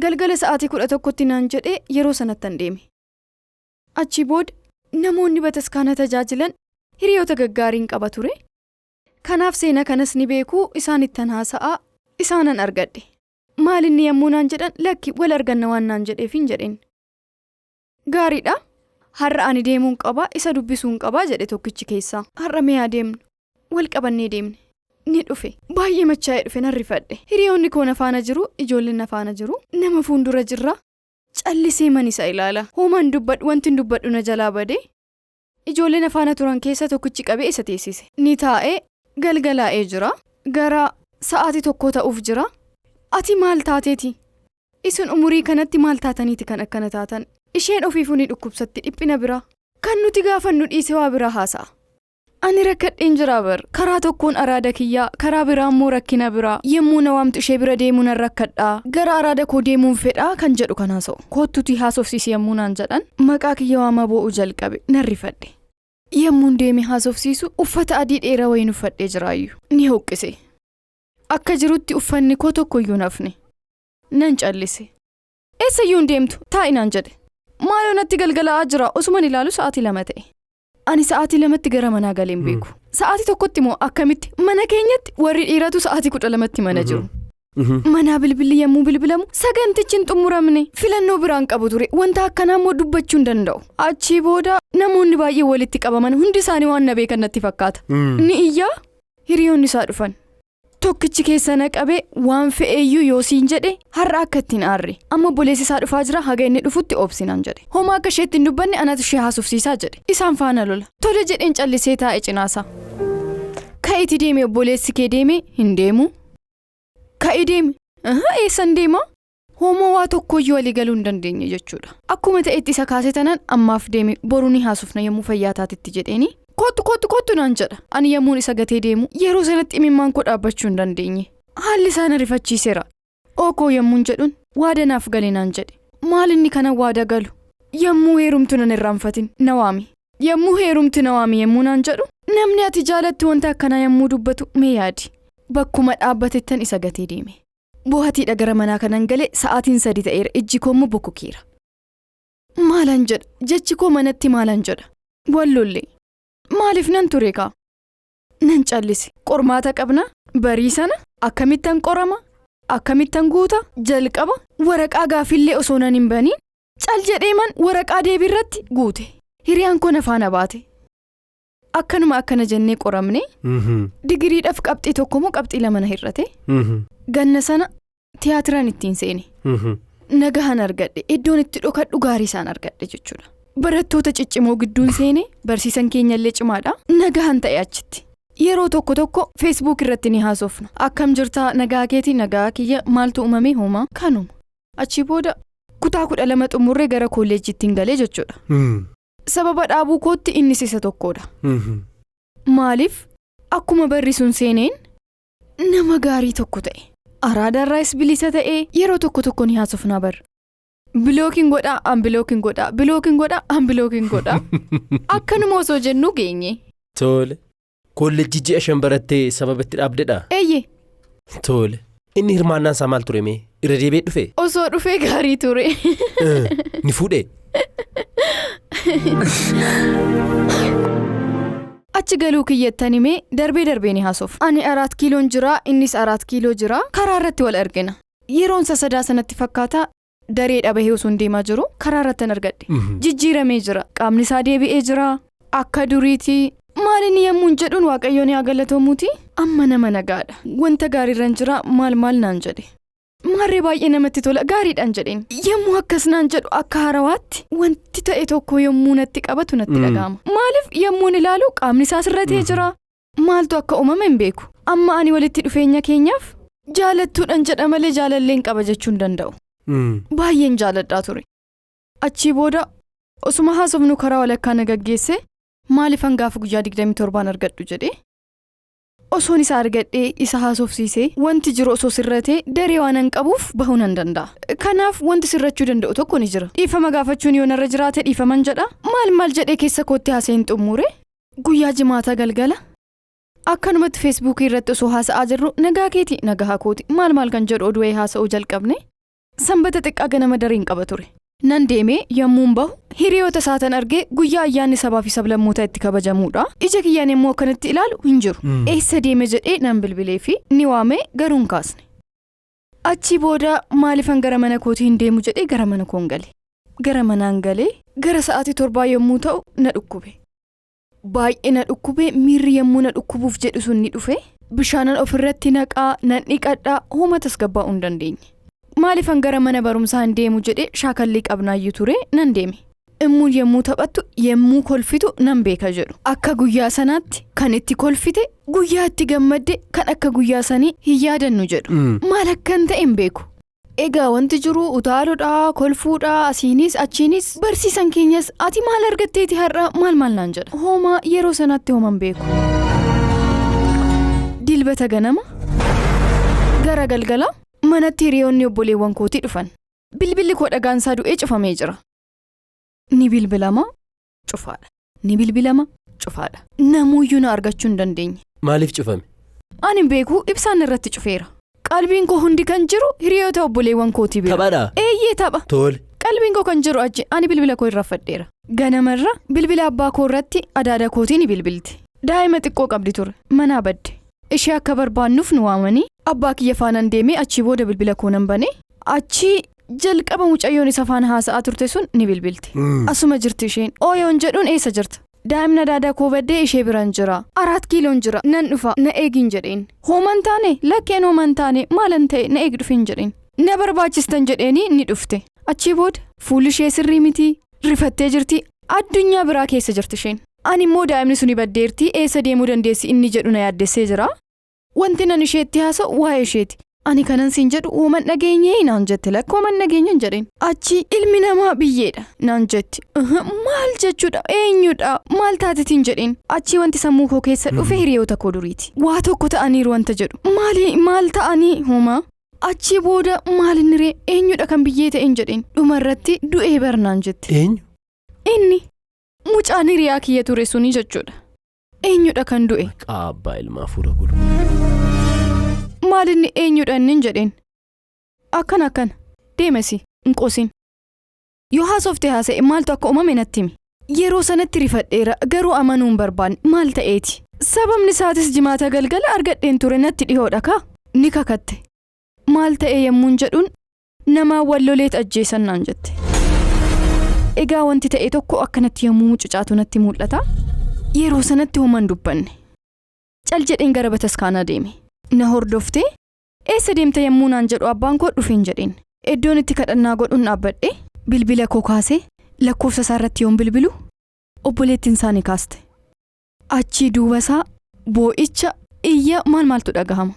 Galgala sa'aatii 11tti naan jedhee yeroo sanattan deeme. Achi booda namoonni bataskaana tajaajilan hiriyoota gaggaariin qaba ture. Kanaaf seena kanas ni beekuu isaanittan haasa'aa isaanan argadhe. Maalinni yommuu naan jedhan lakki wal arganna waan naan jedheefin jedheen. Gaariidha. Har'a ani deemuun qabaa isa dubbisuun qabaa jedhe tokkichi keessaa. Har'a mee adeemnu wal qabannee deemne. Ni dhufe. Baay'ee machaa'ee dhufe nan rifadhe. Hiriyoonni koo na faana jiru ijoolleen na faana jiru. Nama fuuldura jirra. Callisee man isa ilaala. Hoomaan dubbadhu wanti dubbadhu na jalaa badee. Ijoolleen na faana turan keessa tokkichi qabee isa teessise. Ni taa'ee galgalaa'ee jira. Gara sa'aatii tokko ta'uuf jira. Ati maal taateeti? Isin umurii kanatti maal taataniiti kan akkana taatan? Isheen ofiifuu ni dhukkubsatti dhiphina bira. Kan nuti gaafannu dhiisee waa bira haasa'a. Ani rakkadheen jira bar. Karaa tokkoon araada kiyyaa, karaa biraa immoo rakkina biraa. Yommuu na waamtu ishee bira deemuu nan rakkadhaa. Gara araada koo deemuun fedhaa kan jedhu kan haasa'u. Kottuutii haasofsiisi yommuu naan jedhan maqaa kiyya waama boo'uu jalqabe nan rifadhe. Yommuun deeme haasofsiisu uffata adii dheeraa wayiin uffadhee jiraayyuu. Ni hoqqise. Akka jirutti uffanni koo tokkoyyuu nafne. Nan callise. Eessayyuu hin deemtu taa'inaan jedhe. Maaloo natti galgala'aa jira osuman ilaalu sa'aatii 2 ta'e. Ani sa'aatii 2tti gara manaa galeen beeku. Sa'aatii 1tti moo akkamitti mana keenyatti warri dhiiratu sa'aatii 12tti mana jiru. Manaa bilbilli yommuu bilbilamu sagantichi hin xumuramne filannoo biraan qabu ture wanta akkanaa immoo dubbachuu hin danda'u. Achii booda namoonni baay'ee walitti qabaman hundi isaanii waan na beekan natti fakkaata. Ni iyyaa hiriyoonni isaa dhufan. Tokkichi keessa na qabee waan fe'eeyyuu yoo siin jedhe har'a akka ittiin aarre amma boleessi isaa dhufaa jira haga inni dhufutti obsinaan jedhe. Homaa akka isheetti hin dubbanne anatu ishee haasofsiisaa jedhe. Isaan faana lola. Tole jedheen callisee taa'e cinaasaa. Ka'iiti deeme obboleessi kee deeme hin deemu. Ka'i deeme. Eessan deema? Homoo waa tokkoyyuu walii galuu hin dandeenye jechuudha. Akkuma ta'etti isa kaasee tanaan ammaaf deeme boruu ni haasofna yommuu fayyaa taatitti jedheeni. Kottu naan jedha. Ani yommuun isa gatee deemu yeroo sanatti imimmaan koo dhaabbachuu hin dandeenye. Haalli isaa na rifachiiseera. Ookoo yommuun jedhuun waada naaf galee naan jedhe. Maal inni kana waada galu? Yommuu heerumtu nan irraanfatin na waami. Yommuu heerumti na waami yommuu naan jedhu namni ati jaalatti wanta akkanaa yommuu dubbatu mee yaadi. Bakkuma dhaabbatettan isa gatee deeme. Bohatiidha gara manaa kanan galee sa'aatiin 3 ta'eera ijji koo immoo bokkokeera. Maalan jedha jechi koo manatti maalan jedha. Wallollee. Maaliif nan ture kaa? Nan callise. Qormaata qabna barii sana akkamittan qorama akkamittan guuta jalqaba waraqaa gaafillee osoo nan hin baniin cal jedheeman waraqaa deebirratti guute. Hiriyaan koo na faana baate. Akkanuma akkana jennee qoramne digiriidhaaf qabxii tokko moo qabxii 2 na hir'ate. Ganna sana tiyaatiraan ittiin seene. Nagahan argadhe iddoon itti dhokadhu gaarii isaan argadhe jechuudha. Barattoota ciccimoo gidduun seene barsiisan keenyallee cimaadha. Nagahan ta'e achitti. Yeroo tokko Facebook irratti ni haasofna. Akkam jirtaa nagaa keetii nagaa kiyya maaltu uumame homaa kanuma. Achii booda kutaa 12 xumurree gara kolleejjiitti galee jechuudha. Sababa dhaabuu kootti innis isa tokkodha. Maaliif akkuma barri sun seeneen nama gaarii tokko ta'e. Araadaarraas bilisa ta'ee yeroo tokko ni haasofnaa bar. Bilookiin godhaa ambilookiin godhaa. Akkanuma osoo jennu geenye. Tole. Kolleejjii ji'a 5 barattee sababa itti dhaabdedha? Eeyyee. Tole. Inni hirmaannaan isaa maal ture mee? Irra deebi'ee dhufe? Osoo dhufee gaarii ture. Ni fuudhee? Achi galuu kiyyettanii mee darbee ni haasofna. Ani 4 kiiloon jira, innis 4 kiiloo jira. Karaa irratti wal argina. Yeroon sasadaa sanatti fakkaata daree dhabahee osoo hin deemaa jiru karaa irratti argadhe. Jijjiiramee jira. Qaamni isaa deebi'ee jira. Akka duriiti. Maalini yemmuun jedhuun Waaqayyoon yaa galatoomuuti. Amma nama nagaadha. Wanta gaariirran jira maal naan jedhe. Maarree baay'ee namatti tola gaariidhaan jedheen. Yemmuu akkas naan jedhu akka harawaatti wanti ta'e tokko yemmuu natti qabatu natti dhaga'ama. Maaliif yemmuun ilaalu qaamni isaa sirratee jira. Maaltu akka uumame hin beeku. Amma ani walitti dhufeenya keenyaaf jaalattuudhaan jedha malee jaalalleen qaba jechuu hin danda'u. Baay'een jaaladhaa ture. Achii booda osuma haasofnu karaa walakkaa na gaggeesse maaliif hangaafa guyyaa 27 argadhu jedhee. Osoon isa argadhee isa haasofsiisee wanti jiru osoo sirratee daree waan hin qabuuf bahuu nan danda'a. Kanaaf wanti sirrachuu danda'u tokko ni jira. Dhiifama gaafachuun yoo narra jiraate dhiifaman jedha. Maal jedhee keessa kootti haasa'een xumure. Guyyaa jimaataa galgala. Akkanumatti feesbuukii irratti osoo haasa'aa jirru nagaa keeti nagaa kooti maal kan jedhu oduu haasa'uu jalqabne. Sanbata xiqqaa ganama dareen qaba ture. Nan deemee yommuun bahu hiriyoota isaatan argee guyyaa ayyaanni sabaa fi sablammoota itti kabajamuudha. Ija kiyyaan immoo akkanatti ilaalu hin jiru. Eessa deeme jedhee nan bilbilee fi ni waamee garuu hin kaasne. Achi booda maalifan gara mana kootii hin deemu jedhee gara mana koon gale. Gara manaan galee gara sa'aatii 7 yommuu ta'u na dhukkube. Baay'ee na dhukkube miirri yommuu na dhukkubuuf jedhu sun ni dhufe. Bishaanan ofirratti naqaa nan dhiqadhaa hooma tasgabbaa'uu hin dandeenye. Maalifan gara mana barumsaa hin deemu jedhee shaakallii qabnaayyuu ture nan deeme. Immuun yemmuu taphattu yemmuu kolfitu nan beeka jedhu. Akka guyyaa sanaatti kan itti kolfite guyyaa itti gammadde kan akka guyyaa sanii hin yaadannu jedhu. Maal akkan ta'e hin beeku. Egaa wanti jiru utaaluudhaa kolfuudhaa asiinis achiinis barsiisan keenyas ati maal argatteeti har'a maal naan jedha. Hooma yeroo sanaatti hooma hin beeku. Dilbata ganama gara galgala. Manatti hiriyoonni obboleewwan kootii dhufan. Bilbilli koo dhagaansaa du'ee cufamee jira. Ni bilbilama cufaadha. Ni bilbilama cufaadha. Namuuyyuu na argachuu hin dandeenye. Maaliif cufame? Ani beeku ibsaan irratti cufeera. Qalbiin koo hundi kan jiru hiriyoota obboleewwan kootii bira. Taphaadha? Eeyyee tapha. Tole. Qalbiin koo kan jiru achi ani bilbila koo irraa fadheera. Ganamarra bilbila abbaa koo irratti adaada kootii ni bilbilti. Daa'ima xiqqoo qabdi ture. Manaa badde. Ishee akka barbaannuuf nu waamanii abbaa kiyya faanaan deemee achii booda bilbila koo nan bane achii jalqaba mucayyoon isa faana haasa'aa turte sun ni bilbilti. Asuma jirti isheen ooyoon jedhuun eessa jirta? Daa'imna daadaa koo baddee ishee biraan jira. 4 kiiloon jira nan dhufa na eegin jedheen. Hooman taane lakkeen hooman taane maalan ta'e na eeg dhufin jedheen. Na barbaachistan jedheeni ni dhufte. Achii booda fuulli ishee sirrii miti rifattee jirti addunyaa biraa keessa jirti isheen. Ani immoo daa'imni suni baddeerti eessa deemuu dandeessi inni jedhu na yaaddessee jira. Wanti nan isheetti haasa'u waa'ee isheeti. Ani kanan siin jedhu uuman dhageenyee naan jette lakkooman dhageenyan jedheen. Achi ilmi namaa biyyeedha naan jetti. Maal jechuudha eenyudha maal taatetiin jedheen. Achi wanti sammuu koo keessa dhufe hiriyoota koo duriiti. Waa tokko ta'aniiru wanta jedhu. Maal ta'anii homaa? Achi booda maalinni ree eenyudha kan biyyee ta'een jedheen. Dhumarratti du'ee barnaan jette. Eenyu? Inni. Mucaan hiriyaa kiyya ture suni jechuudha. Eenyudha kan du'e? Qaabbaa ilmaa fuudha gulu. Maalinni eenyudha inni jedheen. Akkana deemesi hin qosin. Yoo haasoftee haasa'e maaltu akka uumame natti himi. Yeroo sanatti rifadheera garuu amanuu hin barbaanne maal ta'eeti. Sababni isaatis jimaata galgala argadheen ture natti dhihoodha kaa. Ni kakatte. Maal ta'e yemmuun jedhuun namaan walloleet ajjeesan naan jette. Egaa wanti ta'e tokko akkanatti yommuu mucucaatu natti mul'ata. Yeroo sanatti homan dubbanne. Cal jedheen gara bataskaanaa deeme. Na hordoftee eessa deemte yommuu naan jedhu abbaan koo dhufeen jedheen. Iddoon itti kadhannaa godhuun dhaabbadhe bilbila koo kaasee lakkoofsa isaa irratti yoon bilbilu obboleettiin isaa ni kaaste. Achi duuba isaa boo'icha iyya maaltu dhagahama.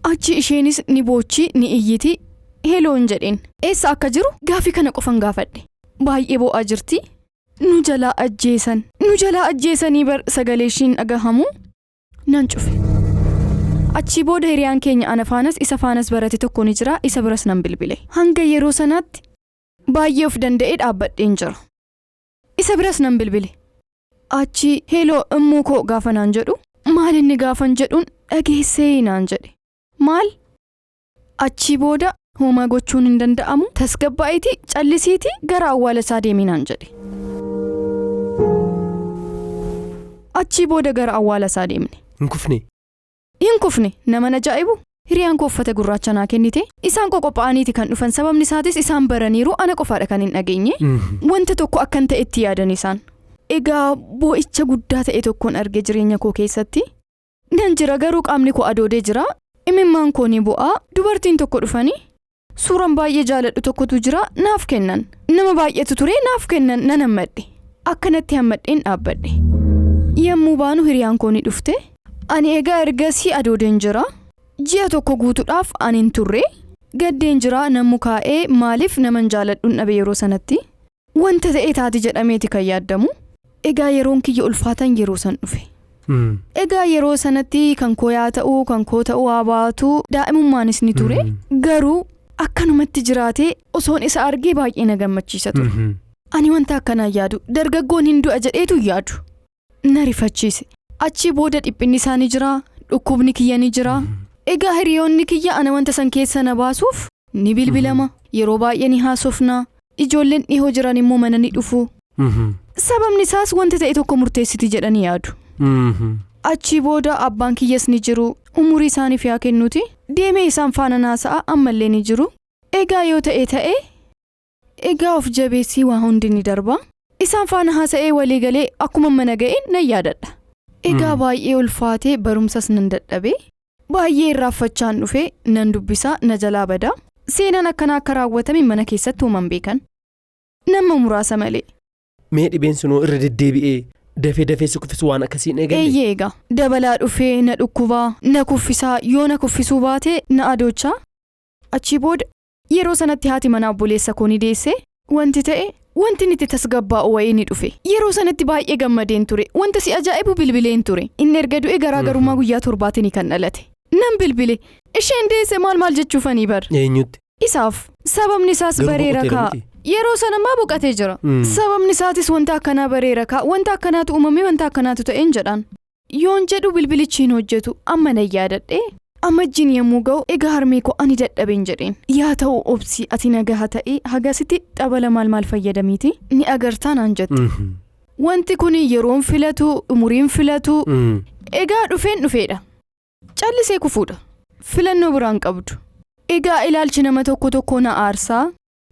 Achi isheenis ni boochi ni iyyiti heeloon jedheen. Eessa akka jiru gaafii kana qofan gaafadhe. Baay'ee boo'aa jirti. Nu jalaa ajjeesanii bar sagalee ishiin dhagahamu nan cufe. Achi booda hiriyaan keenya ana faanas isa faanas barate tokko ni jira isa biras nan bilbile. Hanga yeroo sanaatti baay'ee of danda'ee dhaabbadheen jira. Isa biras nan bilbile. Achi heeloo immuu koo gaafa naan jedhu Maal inni gaafan jedhuun dhageessee naan jedhe. Maal? Achii booda homaa gochuun hin danda'amu tasgabbaa'itii callisiitii gara awwaala isaa deemi naan jedhe. Achii booda gara awwaala isaa deemne. Hin kufne nama ajaa'ibu. Hiriyaan koo uffata gurraacha naa kennite isaan qophaa'aniiti kan dhufan sababni isaatis isaan baraniiru ana qofaadha kan hin dhageenye wanta tokko akkan ta'e itti yaadan isaan. Egaa boo'icha guddaa ta'e tokkoon arge jireenya koo keessatti nan jira garuu qaamni koo adoodee jira imimmaan koo ni bu'aa dubartiin tokko dhufanii suuraan baay'ee jaaladhu tokkotu jira naaf kennan nama baay'eetu ture naaf kennan nan hammadhe akkanatti hammadheen dhaabbadhe yemmuu baanu hiriyaan koo ni dhufte ani egaa ergasii adoodeen jira. Ji'a tokko guutuudhaaf ani hin turre gaddeen jira namni kaa'ee maaliif naman jaaladhuun dhabe yeroo sanatti wanta ta'ee taati jedhameeti kan yaadamu egaa yeroon kiyya ulfaatan yeroo san dhufe egaa yeroo sanatti kan koo yaa ta'uu kan koo ta'uu haa baatu daa'imummaanis ni ture garuu akkanumatti jiraatee osoon isa argee baay'ee na gammachiisa ture ani wanta akkanaa yaadu dargaggoon hin du'a jedheetu yaadu na rifachiise achii booda dhiphinni isaanii jira dhukkubni kiyya ni jira. Egaa hiriyoonni kiyya ana wanta san keessa na baasuuf ni bilbilama yeroo baay'ee ni haasofna ijoolleen dhihoo jiran immoo mana ni dhufu sababni isaas wanta ta'e tokko murteessiti jedhanii yaadu achii booda abbaan kiyyas ni jiru umurii isaaniif yaa kennuuti deemee isaan faana naasa'a ammallee ni jiru egaa yoo ta'e egaa of jabeessii waa hundi ni darba isaan faana haasa'ee walii galee akkuma mana ga'een nan yaadadha egaa baay'ee ulfaatee barumsas nan dadhabe. Baay'ee irraanfachaan dhufe nan dubbisa na jalaa bada seenaan akkanaa akka raawwatame mana keessatti uuman beekan nama muraasa malee. Mee dhibeen sunoo irra deddeebi'ee dafee si kuffisu waan akkasiin eegalle? Egaa dabalaa dhufee na dhukkubaa na kuffisaa yoo na kuffisuu baate na adoochaa achii booda yeroo sanatti haati manaa obboleessa koo ni deesse wanti ta'e wanti itti tasgabbaa'u wayii ni dhufe yeroo sanatti baay'ee gammadeen ture wanta si ajaa'ibu bilbileen ture inni erga du'e garaagarummaa guyyaa 7 kan dhalate. Nan bilbile isheen deesse maal jechuufanii bar eenyutti isaaf sababni isaas bareera kaa yeroo sana maa boqatee jira sababni isaatis wanta akkanaa bareera kaa wanta akkanaatu uumame wanta akkanaatu ta'een jedhaan yoon jedhu bilbilichiin hojjetu amma nan yaadadhe amajjiin yemmuu ga'u egaa harmee koo ani dadhabeen jedheen yaa ta'u obsi ati nagaha ta'e hagasitti xabala maal fayyadamiiti ni agartaa naan jette wanti kun yeroon filatu umuriin filatu egaa dhufeedha. Callisee kufuudha filannoo biraan qabdu egaa ilaalchi nama tokko na aarsaa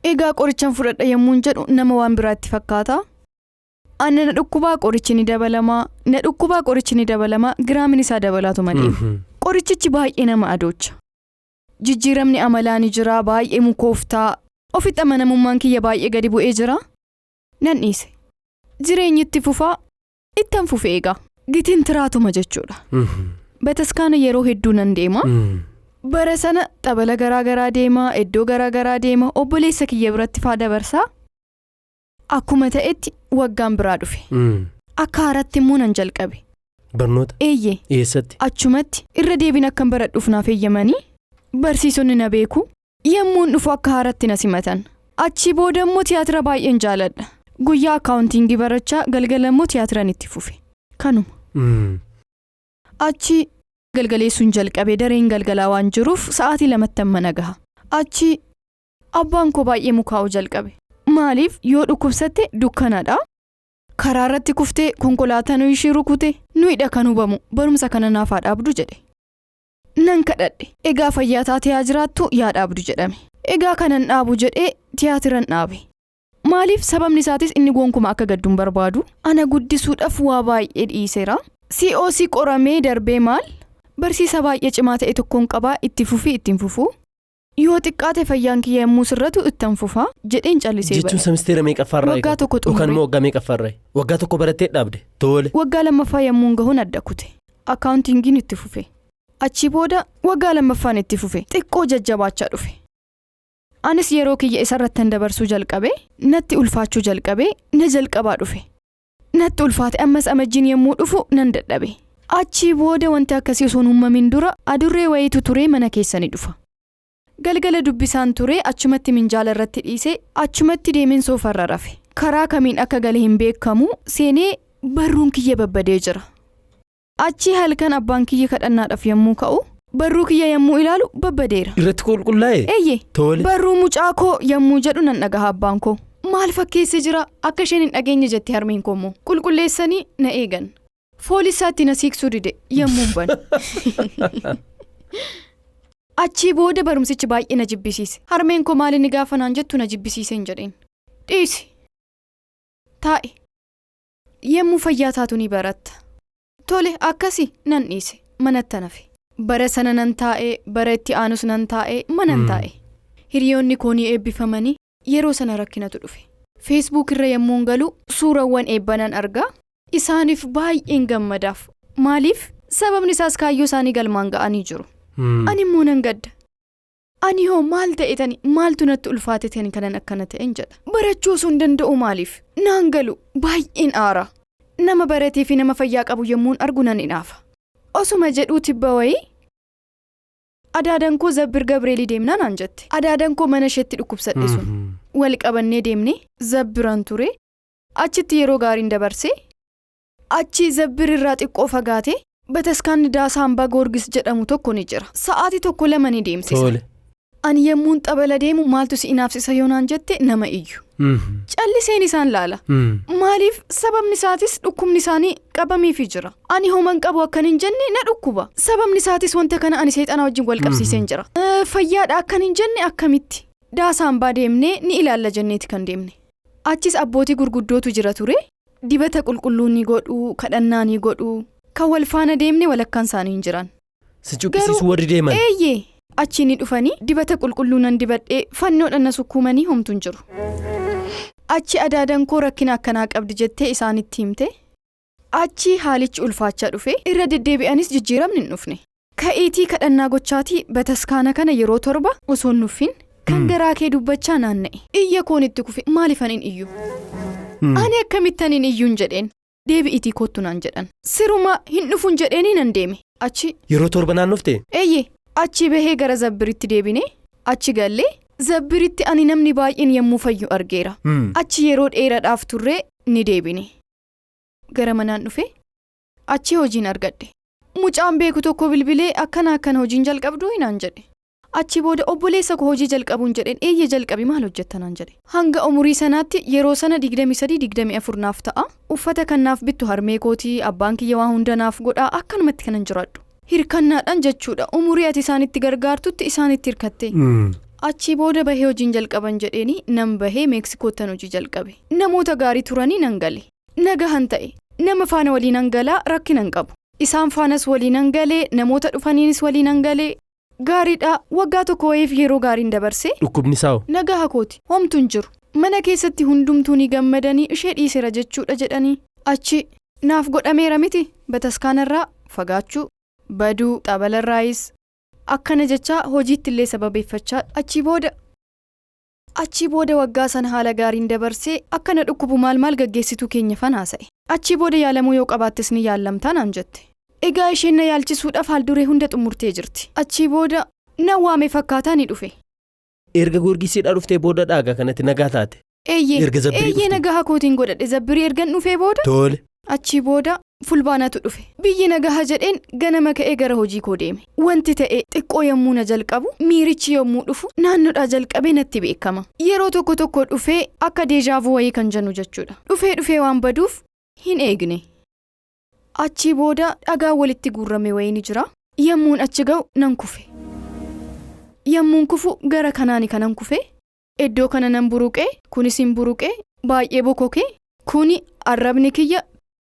egaa qorichaan fudhadha yemmuun jedhu nama waan biraatti fakkaata anna na dhukkubaa qorichi ni dabalama giraamin isaa dabalaatu malee qorichichi baay'ee nama adoocha jijjiiramni amalaa ni jira baay'ee mukooftaa ofitti amanamummaan kiyya baay'ee gadi bu'ee jira nan dhiise jireenyi itti fufaa ittan fufe egaa gitiin tiraatuma jechuudha. Bataskaana yeroo hedduu nan deema bara sana xabala garaagaraa deema iddoo garaagaraa deema obboleessa kiyya biratti faa dabarsaa akkuma ta'etti waggaan biraa dhufe akka haaratti immoo nan jalqabe barnoota eessatti achumatti irra deebiin akkan baradhuuf naaf eeyyamanii barsiisonni na beeku yemmuun dhufu akka haaratti na simatan achii booda immoo tiyaatira baay'een jaaladha guyyaa akkaawuntiingii barachaa galgala immoo tiyaatiraan itti fufe kanuma. Achi galgaleessuun jalqabee dareen galgalaa waan jiruuf sa'aatii 2 mana gaha. Achi abbaan koo baay'ee mukaa'uu jalqabe. Maaliif yoo dhukkubsatte dukkanaadha. Karaa irratti kuftee konkolaataa nu ishii rukute nuyiidha kan hubamu barumsa kana naaf haa dhaabdu jedhe. Nan kadhadhe egaa fayyaa taatee haa jiraattu yaa dhaabdu jedhame. Egaa kanan dhaabu jedhee tiyaatiran dhaabe. Maaliif sababni isaatis inni gonkumaa akka gadduun barbaadu ana guddisuudhaaf waa baay'ee dhiiseera. COC qoramee darbee maal barsiisa baay'ee cimaa ta'e tokkoon qabaa ittiin fufuu yoo xiqqaate fayyaan kiyya yemmuu sirratu ittan fufaa jedheen callisee bare. Jechuun semisteera meeqaffaarraa waggaa tokko xumure yookaan immoo waggaa meeqaffaarraa waggaa tokko barattee dhaabde tole. Waggaa lammaffaa yemmuun gahuun adda kute akkaawuntiingiin itti fufe achii booda waggaa lammaffaan itti fufe xiqqoo jajjabaachaa dhufe. Anis yeroo kiyya isarrattan dabarsuu jalqabe natti ulfaachuu jalqabe na jalqabaa dhufe. Natti ulfaate ammas amajjiin yemmuu dhufu nan dadhabe. Achii booda wanti akkasii osoo uumamin dura adurree wayiitu ture mana keessanii dhufa. Galgala dubbisaan ture achumatti minjaala irratti dhiise achumatti deemeen soofarra rafe. Karaa kamiin akka gale hin beekamu seenee barruun kiyya babbadee jira. Achii halkan abbaan kiyya kadhannaadhaaf yommuu ka'u barruu kiyya yommuu ilaalu babbadeera. Irratti qulqullaa'e? Eeyyee. Tole. Barruu mucaa koo yommuu jedhu nan dhagaha abbaan koo. Maal fakkeessee jira akka isheen hin dhageenye jettee harmeen koo immoo qulqulleessanii na eegan. Foolisaatti na siiqsuu dide yommuu ban. Achii booda barumsichi baay'ee na jibbisiise. Harmeen koo maal inni gaafa naan jettu na jibbisiiseen jedheen. Dhiisi. Taa'e. Yommuu fayyaa taatu ni baratta. Tole akkasi nan dhiise manatti nafe. Bara sana nan taa'ee bara itti aanus nan taa'ee manan taa'e. Hiriyoonni koo ni eebbifamanii yeroo sana rakkinatu dhufe. Facebook irra yommuun galu suurawwan eebbanan argaa. Isaaniif baay'een gammadaaf. Maaliif? Sababni isaas kaayyoo isaanii galmaan ga'anii jiru. Ani immoo nan gadda. Ani hoo maal ta'etani maaltu natti ulfaatetani kanan akkana ta'en jedha. Barachuu osoo hin danda'u maaliif? Naan galu baay'een aara. Nama baratee fi nama fayyaa qabu yommuun argu nan inaafa. Osuma jedhuu tibba wayii adaadan koo Zabbir Gabreelii deemnaa naan jette. Adaadan koo mana isheetti dhukkubsadhe sun. Wal qabannee deemnee Zabbiran ture. Achitti yeroo gaariin dabarsee achi Zabbir irraa xiqqoo fagaatee Bataskaanni Daasaa Ambaa Goorgis jedhamu tokko ni jira. Sa'aatii tokko lama ni deemsisa. Ani yommuun xabala deemu maaltu si inaafsisa yoo naan jette nama iyyu. Calliseen isaan laala. Maaliif sababni isaatis dhukkubni isaanii qabameefii jira. Ani homan qabu akkan hin jenne na dhukkuba. Sababni isaatis wanta kana ani seexana wajjin wal qabsiiseen jira. Fayyaadha akkan hin jenne akkamitti. Daasaa Ambaa deemnee ni ilaalla jenneeti kan deemne. Achis abbootii gurguddootu jira ture. Dibata qulqulluu ni godhu, kadhannaa ni godhu. Kan wal faana deemne walakkaan isaanii hin jiran. Si cuqqisiisu warri deeman? Eeyyee. Achi ni dhufanii dibata qulqulluu nan dibadhee fannoodhaan na sukkuumanii homtuun jiru. Achi adaadan koo rakkina akkanaa qabdi jettee isaanitti himte. Achi haalichi ulfaachaa dhufe irra deddeebi'anis jijjiiramni hin dhufne. Ka'iitii kadhannaa gochaatii bataskaana kana yeroo torba osoo nuffin kan garaa kee dubbachaa naanna'e. Iyya koon itti kufe maaliifan hin iyyu? Ani akkamittan hin iyyuun jedheen. Deebi'iitii kottu naan jedhan. Siruma hin dhufuun jedheeni nan deeme. Achi. Yeroo torba naannofte? Eeyyee. Achi bahee gara Zabbiritti deebine. Achi gallee Zabbiritti ani namni baay'een yommuu fayyu argeera. Achi yeroo dheeraadhaaf turree ni deebine. Gara manaan dhufe. Achi hojiin argadhe. Mucaan beeku tokko bilbilee akkana hojiin jalqabduu hinaan jedhe. Achi booda obboleessa koo hojii jalqabuun jedheen eeyyee jalqabi maal hojjettanaan jedhe. Hanga umurii sanaatti yeroo sana 23-24 naaf ta'a. Uffata kannaaf bittu harmee kootii abbaan kiyya waa hunda naaf godhaa akkanumatti kanan jiraadhu. Hirkannaadhaan jechuudha umurii ati isaanitti gargaartutti isaanitti hirkatte. Achi booda bahee hojiin jalqaban jedheeni nan bahee Meeksikootan hojii jalqabe. Namoota gaarii turanii nan gale. Nagahan ta'e. Nama faana waliin nan galaa rakkinan qabu. Isaan faanas waliin nan galee namoota dhufaniinis waliin nan galee. Gaariidha waggaa tokko wayiif yeroo gaariin dabarse. Dhukkubni saa'u? Nagaha kooti homtuun jiru. Mana keessatti hundumtuu ni gammadanii ishee dhiisera jechuudha jedhanii. Achi naaf godhameera miti bataskaanarraa fagaachuu. Baduu xabalarraayis akkana jechaa hojiitti illee sababeeffachaa achi booda waggaa sana haala gaariin dabarsee akkana dhukkubu maal gaggeessituu keenya fan haasa'e. Achi booda yaalamuu yoo qabaattes ni yaallamtaa naan jette. Egaa isheen na yaalchisuudhaaf haalduree hunda xumurtee jirti. Achi booda na waame fakkaataa ni dhufe. Erga Goorgisiidhaa dhuftee booda dhaagaa kanatti nagaa taate? Eeyyee nagaa kootiin godhadhe Zabbirii ergan dhufee booda. Tole. Achi booda fulbaanatu dhufe. Biyyi nagaha jedheen ganama ka'ee gara hojii koo deeme. Wanti ta'e xiqqoo yommuu na jalqabu miirichi yommuu dhufu naannoodhaa jalqabee natti beekama. Yeroo tokko dhufee akka deejaavuu wayii kan jennu jechuudha. Dhufee waan baduuf hin eegne. Achi booda dhagaa walitti guurrame wayii ni jira. Yommuun achi ga'u nan kufe. Yommuun kufu gara kanaani kanan kufe. Iddoo kana nan buruqee kunis hin buruqee baay'ee bokokee kuni arrabni kiyya.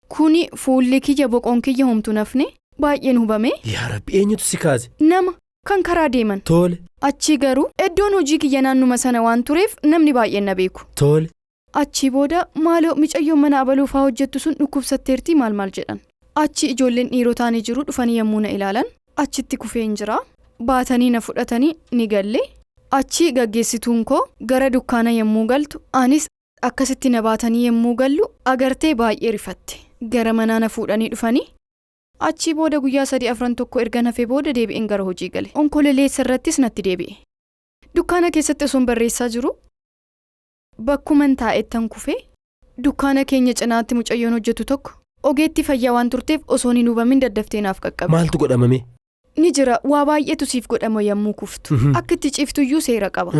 Kuni fuulli kiyya boqoon kiyya homtu nafne baay'een hubame. Yaa Rabbi eenyutu si kaase? Nama kan karaa deeman. Tole. Achi garuu iddoon hojii kiyya naannuma sana waan tureef namni baay'een na beeku. Tole. Achi booda maaloo micayyoon mana abaluufaa hojjettu sun dhukkubsatteertii maal jedhan. Achi ijoolleen dhiirotaa ni jiru dhufanii yommuu na ilaalan. Achitti kufeen jira. Baatanii na fudhatanii ni galle. Achi gaggeessituun koo gara dukkaana yommuu galtu anis akkasitti na baatanii yommuu gallu agartee baay'ee rifatte. Gara manaa na fuudhanii dhufanii. Achi booda guyyaa 3-4 tokko erga nafee booda deebi'een gara hojii gale. Onkololeessa irrattis natti deebi'e. Dukkaana keessatti osoo barreessaa jiru bakkuman taa'ettan kufee dukkaana keenya cinaatti mucayyoon hojjetu tokko Ogeetti fayyaa waan turteef osoo hin hubamin daddaftee naaf qaqqabe. Maaltu godhamame? Ni jira waa baay'eetu siif godhama yommuu kuftu. Akka itti ciiftuyyuu seera qaba.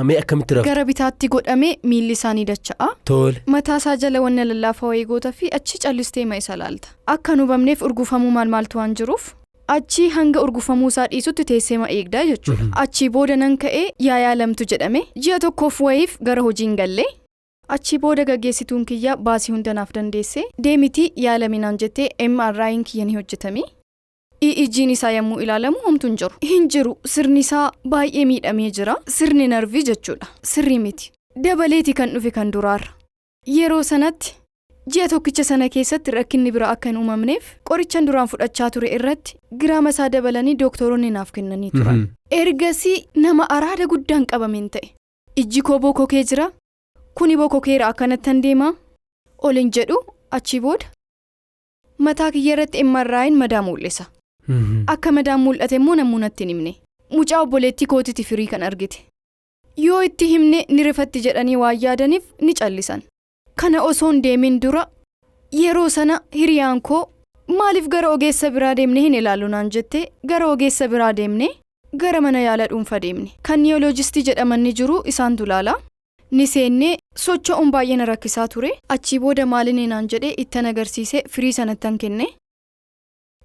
Mee akkamitti rafu? Gara bitaatti godhamee miilli isaanii dacha'a. Tole. Mataasaa jala wanna lallaafaa wayii goota fi achi callistee ma isa laalta. Akka hin hubamneef urgufamuu maaltu waan jiruuf achi hanga urgufamuu isaa dhiisutti teessee ma eegdaa jechuudha. Achii booda nan ka'ee yaalamtu jedhame ji'a tokkoof wayiif gara hojiin gallee. Achii booda gaggeessituun kiyyaa baasii hundanaaf dandeesse deemitii yaalaminaan jettee MRI'n kiyya ni hojjetame. EEG'n isaa yommuu ilaalamu homtuu hin jiru sirni isaa baay'ee miidhamee jira sirni narvii jechuudha sirrii miti dabaleeti kan dhufe kan duraarra yeroo sanatti ji'a tokkicha sana keessatti rakkinni bira akka hin uumamneef qorichan duraan fudhachaa ture irratti giraama isaa dabalanii dooktoronni naaf kennanii turan ergasii nama araada guddaan qabameen ta'e ijji koo bokokee jira kuni bokokeera akkanattan deemaa olin jedhu achii booda mataa kiyya irratti MRI'n madaa mul'isa. Akka madaan mul'ate immoo namoonni himne mucaa obboleettii kootitti firii kan argite yoo itti himne ni rifatti jedhanii waan yaadaniif ni callisan kana osoo hin deemin dura yeroo sana hiriyaan koo maaliif gara ogeessa biraa deemne hin ilaalu naan jettee gara ogeessa biraa deemne gara mana yaala dhuunfaa deemne kan niyooloojistii jedhaman ni jiru isaan ilaala ni seennee socho'uun baay'ee na rakkisaa ture achii booda maalinii naan jedhee ittan agarsiise firii sanattan kenne.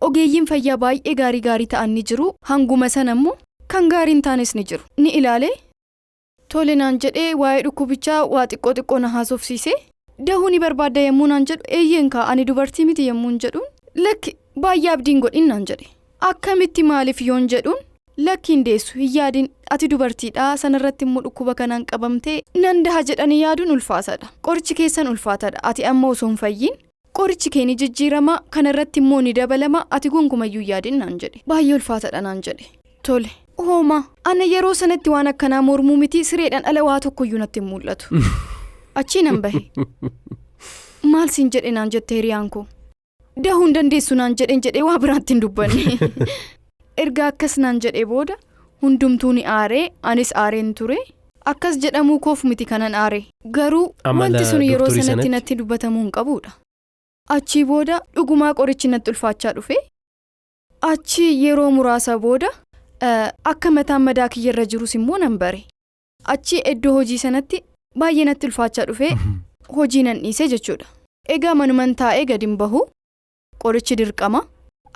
Ogeeyyiin fayyaa baay'ee gaarii ta'an ni jiru hanguma sana immoo kan gaariin taanes ni jiru ni ilaale tole naan jedhee waa'ee dhukkubichaa waa xiqqoo na haasofsiise dahuu ni barbaadda yommuu naan jedhu eeyyeen kaa ani dubartii miti yommuu jedhuun lakki baay'ee abdiin godhin naan jedhe akkamitti maaliif yoon jedhuun lakkiin deessu hin yaadin ati dubartiidhaa sanarratti immoo dhukkuba kanaan qabamtee nan daha jedhanii yaaduun ulfaataadha qorichi keessan ulfaataadha ati amma osoo hin fayyin. Qorichi keenya jijjiirama kanarratti immoo ni dabalama ati gonkumayyuu yaadin naan jedhe baay'ee ulfaataadha naan jedhe tole hooma ana yeroo sanatti waan akkanaa mormuu miti sireedhaan ala waa tokkoyyuu natti hin mul'atu achii nan bahe maal siin jedhe naan jette hiriyaan koo dahuu hin dandeessu naan jedhe waa biraatti hin dubbanne erga akkas naan jedhe booda hundumtuu ni aaree anis aareen ture akkas jedhamuu koof miti kanan aare garuu wanti sun yeroo sanatti natti dubbatamuu hin qabuudha. Achii booda dhugumaa qorichi natti ulfaachaa dhufe achii yeroo muraasa booda akka mataan madaa kiyyarra jirus immoo nan bare achii iddoo hojii sanatti baay'ee natti ulfaachaa dhufe hojii nan dhiise jechuudha egaa manuman taa'ee gadi hin bahu qorichi dirqama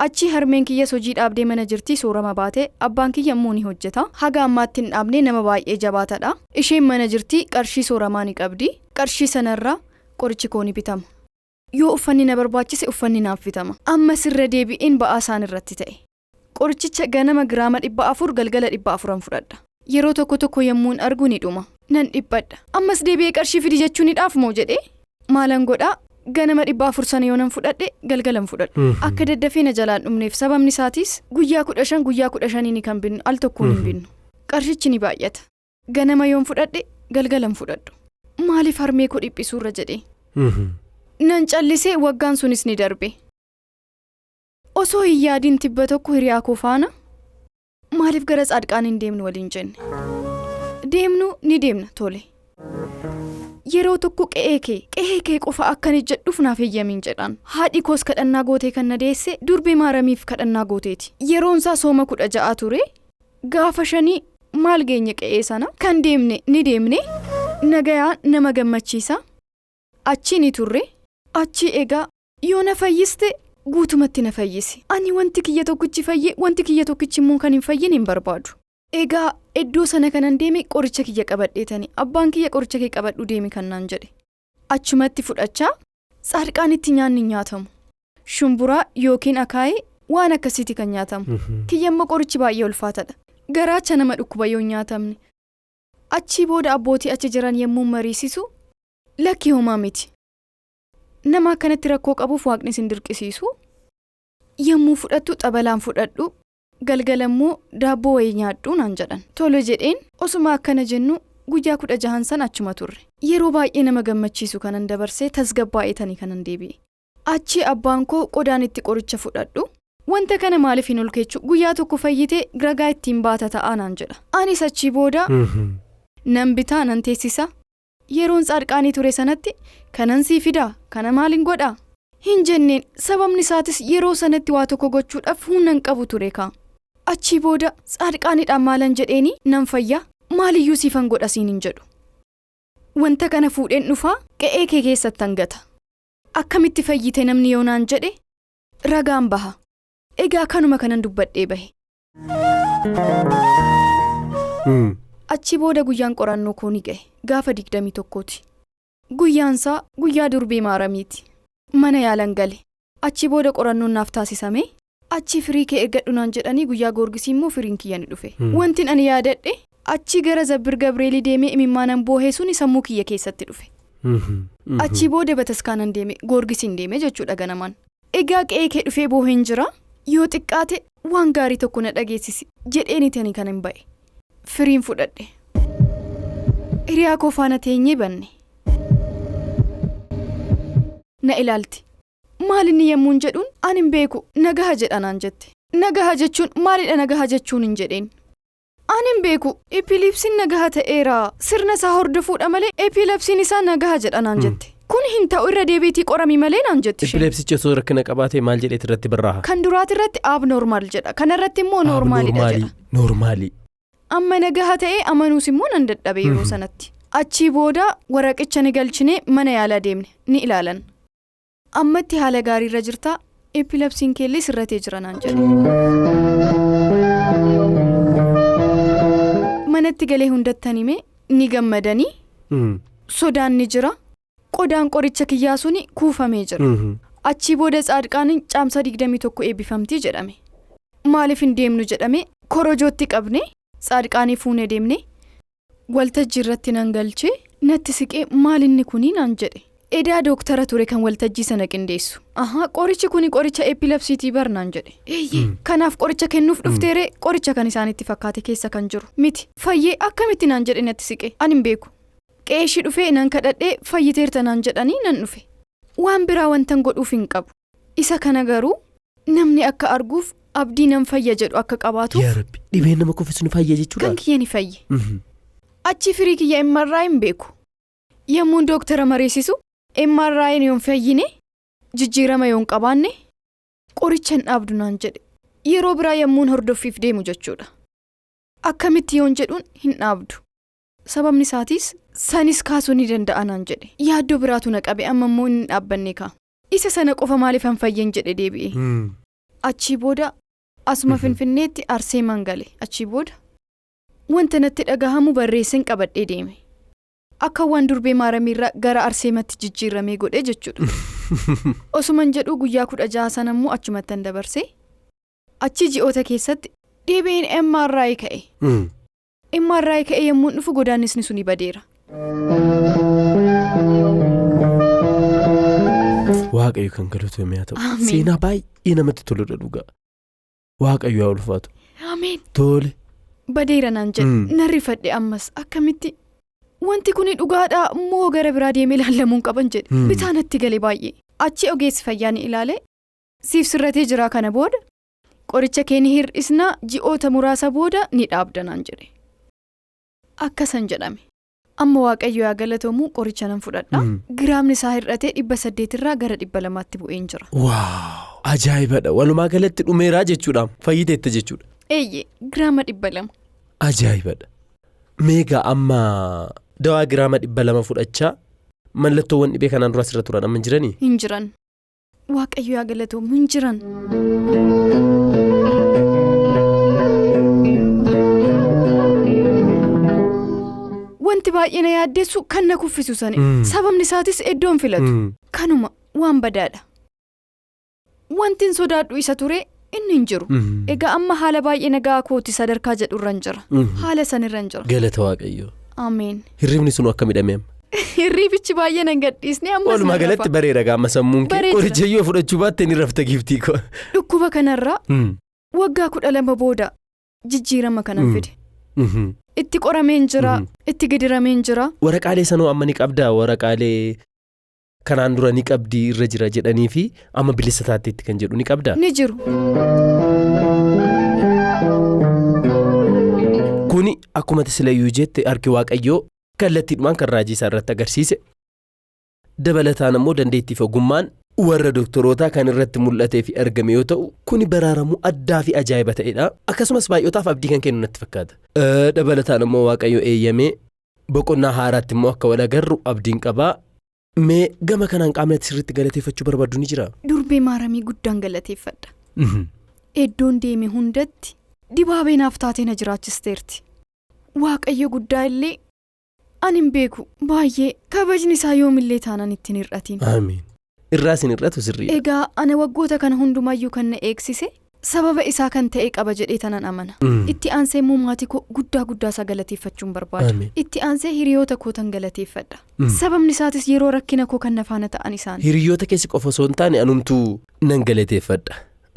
achii harmeen kiyyas hojii dhaabdee mana jirtii soorama baatee abbaan kiyya immoo ni hojjeta haga ammaatti hin dhaabne nama baay'ee jabaataadha isheen mana jirtii qarshii sooramaa ni qabdi qarshii sanarraa qorichi koo ni bitama. Yoo uffanni na barbaachise uffanni naaf bitama amma sirra deebi'een ba'aa isaan irratti ta'e qorichicha ganama giraama 400 galgala 400 fudhadha yeroo tokko yommuun argu ni dhuma nan dhibbadha ammas deebi'ee qarshii fidi jechuun ni dhaaf moo jedhee maalan godhaa ganama 400 sana yoo nan fudhadhe galgalan fudhadhu akka daddafee na jalaan dhumneef sababni isaatiis guyyaa 15 ni kan binnu al tokkoon hin binnu qarshichi ni baay'ata ganama yoon fudhadhe galgalan fudhadhu maaliif harmee koo dhiphisuurra jedhee. Nan callisee waggaan sunis ni darbe osoo hin yaadin tibba tokko hiriyaa koo faana maaliif gara Tsaadqaan hin deemnu waliin jenne deemnu ni deemna tole yeroo tokko qe'ee kee qofa akkan jedhuuf naaf eeyyamiin jedhaan haadhi koos kadhannaa gootee kan na deesse durbee maaramiif kadhannaa gooteeti yeroonsaa sooma 16 ture gaafa 5 maal geenye qe'ee sana kan deemne ni deemne nagayaa nama gammachiisa achii ni turre. Achii egaa yoo na fayyiste guutumatti na fayyisi ani wanti kiyya tokkichi fayye wanti kiyya tokkichi immoo kan hin fayyin hin barbaadu egaa iddoo sana kanan deeme qoricha kiyya qabadheetani abbaan kiyya qoricha kee qabadhu deemi kan naan jedhe achumatti fudhachaa Tsaadqaanitti nyaanni nyaatamu shumburaa yookiin akaayee waan akkasiiti kan nyaatamu kiyya immoo qorichi baay'ee ulfaataadha garaacha nama dhukkuba yoo nyaatamne achii booda abbootii achi jiran yommuu mariisisu lakki homaa miti. Nama akkanatti rakkoo qabuuf waaqni sin dirqisiisu yommuu fudhattu xabalaan fudhadhu galgalammoo daabboo wayii nyaadhu naan jedhan tole jedheen osuma akkana jennu guyyaa 16 san achuma turre yeroo baay'ee nama gammachiisu kanan dabarsee tasgabbaa'etanii kanan deebi'e achi abbaan koo qodaan itti qoricha fudhadhu wanta kana maaliif hin olkeechu guyyaa tokko fayyitee ragaa ittiin baata ta'aa naan jedha anis achii booda nan bitaa nan teessisa. Yeroon Tsaadqaanii ture sanatti kanan sii fidaa kana maalin godhaa Hin jenneen sababni isaatis yeroo sanatti waa tokko gochuudhaaf humna hin qabu ture kaa. Achii booda Tsaadiqaanidhaan maalan jedheeni nan fayyaa maaliyyuu siifan godhasiin hin jedhu. Wanta kana fuudheen dhufaa qe'ee kee keessatti hangata. Akkamitti fayyite namni yoo naan jedhe ragaan baha. Egaa kanuma kanan dubbadhee bahe. Achii booda guyyaan qorannoo koo ni ga'e gaafa 21ti. Guyyaansaa guyyaa durbee maaramiiti. Mana yaalan gale. Achii booda qorannoon naaf taasisame. Achii firii kee eeggadhu naan jedhanii guyyaa goorgisii immoo firiin kiyya ni dhufe. Wantin ani yaadadhe achii gara Zabbir Gabreelii deemee imimmaan boohee suni sammuu kiyya keessatti dhufe. Achii booda bataskaanan deeme goorgisiin deeme jechuudha ganamaan. Egaa qe'ee kee dhufee booheen jira yoo xiqqaate waan gaarii tokko na dhageessisi jedheeniiti ani kan hin ba'e. Firiin fudhadhe. Hiriyaa koo faana teenyee banne. Na ilaalti. Maalinni yemmuun jedhuun ani hin beeku nagaha jedhanaan jette. Nagaha jechuun maalidha nagaha jechuun hin jedheen. Ani hin beeku epilepsiin nagaha ta'eera sirna isaa hordofuudha malee epilepsiin isaa nagaha jedhanaan jette. Kun hin ta'u irra deebiitii qorami malee naan jette. Epilepsichi osoo rakkina qabaatee maal jedheeti irratti barraaha? Kan duraati irratti abnormaal jedha. Kan irratti immoo normaalidha jedha. Normaali. Amma nagaha ta'ee amanuus immoo nan dadhabe yeroo sanatti. Achii booda waraqicha ni galchine mana yaalaa deemne ni ilaalan. Ammatti haala gaarii irra jirta epilepsiin keellee sirratee jira naan jedhe. Manatti galee hundattan hime ni gammadanii sodaan ni jira. Qodaan qoricha kiyyaa suni kuufamee jira. Achii booda Tsaadiqaanin caamsa 21 eebbifamtii jedhame. Maaliif hin deemnu jedhame korojootti qabne Tsaadiqaanii fuunee deemne waltajjii irratti nan galchee natti siqee maalinni kuni naan jedhe. Edaa dooktara ture kan waltajjii sana qindeessu. Qorichi kuni qoricha epilepsiitii barnaan jedhe. Kanaaf qoricha kennuuf dhufteere qoricha kan isaanitti fakkaate keessa kan jiru. Miti fayyee akkamitti naan jedhe natti siqee ani hin beeku. Qeeshi dhufee nan kadhadhee fayyiteerta naan jedhanii nan dhufe. Waan biraa wantan godhuuf hin qabu. Isa kana garuu namni akka arguuf abdii nan fayya jedhu akka qabaatuuf. Yaa Rabbi dhibeen nama kuffisu ni fayya jechuudha. Kan kiyya ni fayye. Achi firii kiyya MRI hin beeku. Yemmuun dooktara mareessisu MRI yoon fayyine jijjiirama yoon qabaanne qoricha hin dhaabdu naan jedhe. Yeroo biraa yemmuun hordoffiif deemu jechuudha. Akkamitti yoon jedhuun hin dhaabdu. Sababni isaatis sanis kaasuu ni danda'a naan jedhe. Yaaddoo biraatu na qabe amma immoo hin dhaabbanne kaa. Isa sana qofa maaliif hin fayyen jedhe deebi'e. Achii booda asuma Finfinneetti Arseemaan gale. Achii booda wanta natti dhagahamu barreesseen qabadhee deeme. Akka waan durbee maaramiirraa gara Arseematti jijjiiramee godhe jechuudha. Osuman jedhu guyyaa 16 sana immoo achumattan dabarse. Achi ji'oota keessatti dhibeen MRI ka'e. MRI ka'e yemmuun dhufu godaannisni suni badeera. Waaqayyo kan galatoomee haa ta'u. Seenaa baay'ee namatti toludha dhugaa. Waaqayyo haa ulfaatu. Ameen. Tole. Badeera naan jedhe nan rifadhe ammas akkamitti wanti kuni dhugaadhaa moo gara biraa deemee ilaallamuun qaban jedhe bitaanatti galee baay'ee. Achi ogeessi fayyaa ni ilaale siif sirratee jira kana booda qoricha kee ni hir'isnaa ji'oota muraasa booda ni dhaabda naan jedhe. Akkasan jedhame. Amma Waaqayyo yaa galatoomu qoricha nan fudhadha. Giraamni isaa hir'atee 800 irraa gara 200tti bu'een jira. Waaw! Ajaa'ibadha. Walumaa galatti dhumeeraa jechuudha. Fayyiteetta jechuudha. Eeyyee giraama 200. Ajaa'ibadha. Meegaa amma dawaa giraama 200 fudhachaa mallattoowwan dhibee kanaan dura asirra turan amma hin jiranii? Hin jiran. Waaqayyo yaa galatoomu hin jiran. Wanti baay'ee na yaaddeessu kan na kuffisu sani. Sababni isaatis iddoon filatu. Kanuma waan badaadha. Wantin sodaadhu isa ture inni hin jiru. Egaa amma haala baay'ee nagaa kooti sadarkaa jedhu irra jira. Haala san irra jira. Galata Waaqayyo. Ameen. Hirribni sun akka midhamee amma. Hirribichi baay'ee nan gadhiisne amma. Walumaa galatti bareeda gaama sammuun kee qoricha yoo fudhachuu baatte ni rafta giftii koo. Dhukkuba kanarraa waggaa 12 booda jijjiirama kanan fide. Itti qorameen jira, itti gidirameen jira. Waraqaalee sanoo amma ni qabdaa waraqaalee kanaan dura ni qabdii irra jira jedhanii fi amma bilisa taateetti kan jedhu ni qabdaa? Ni jiru. Kuni akkuma silayyuu jette harki Waaqayyoo kallattiidhumaan kan raajii isaa irratti agarsiise. Dabalataan ammoo dandeettii fi ogummaan warra doktorootaa kan irratti mul'atee fi argame yoo ta'u kuni baraaramuu addaa fi ajaa'iba ta'edha akkasumas baay'ootaaf abdii kan kennu natti fakkaata. Dabalataan immoo waaqayyo eeyyamee boqonnaa haaraatti immoo akka wal agarru abdiin qabaa. Mee gama kanaan qaamni sirriitti galateeffachuu barbaadu ni jira. Durbee maaramii guddaan galateeffadha. Iddoon deeme hundatti dibaabee naaf taatee na jiraachisteerti. Waaqayyo guddaa illee ani hin beeku baay'ee kabajni isaa yoomillee taanaan ittiin hir'atiin. Amiin. Irraa sin hir'atu sirriidha. Egaa ana waggoota kana hundumayyuu kan na eegsise sababa isaa kan ta'e qaba jedhee tanan amana. Itti aansee immoo maatii koo guddaa isaa galateeffachuun barbaada. Itti aansee hiriyoota koo tan galateeffadha. Sababni isaatis yeroo rakkina koo kan na faana ta'an isaan. Hiriyoota keessi qofa osoo hin taane anumtuu nan galateeffadha.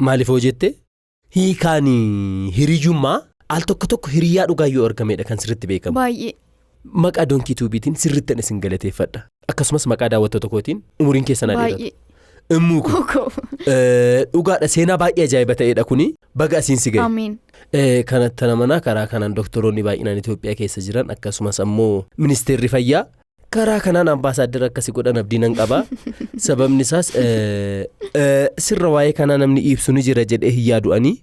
Maaliif hoo jette? Hiikaan hiriyyummaa al tokko hiriyyaa dhugaa yoo argamedha kan sirriitti beekamu. Baay'ee. Maqaa Doonkii Tuubiitiin sirriitti isin galateeffadha. Akkasumas maqaa daawwattoota kootiin umuriin keessan adeemata. Baay'ee. Immuu kun dhugaadha seenaa baay'ee ajaa'iba ta'edha kuni baga asiin si gahe. Amiin. Kanatti namanaa karaa kanaan doktoroonni baay'inaan Itoophiyaa keessa jiran akkasumas ammoo ministeerri fayyaa karaa kanaan ambaasaaddara akkasii godhan abdii nan qaba. Sababni isaas sirra waa'ee kanaa namni ibsu ni jira jedhee hin yaadu'anii.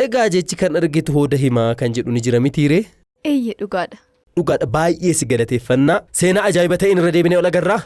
Egaa jechi kan argitu hooda himaa kan jedhu ni jira mitiiree? Eeyyee dhugaadha. Dhugaadha baay'ee si galateeffannaa seenaa ajaa'iba ta'een irra deebinee ol agarraa.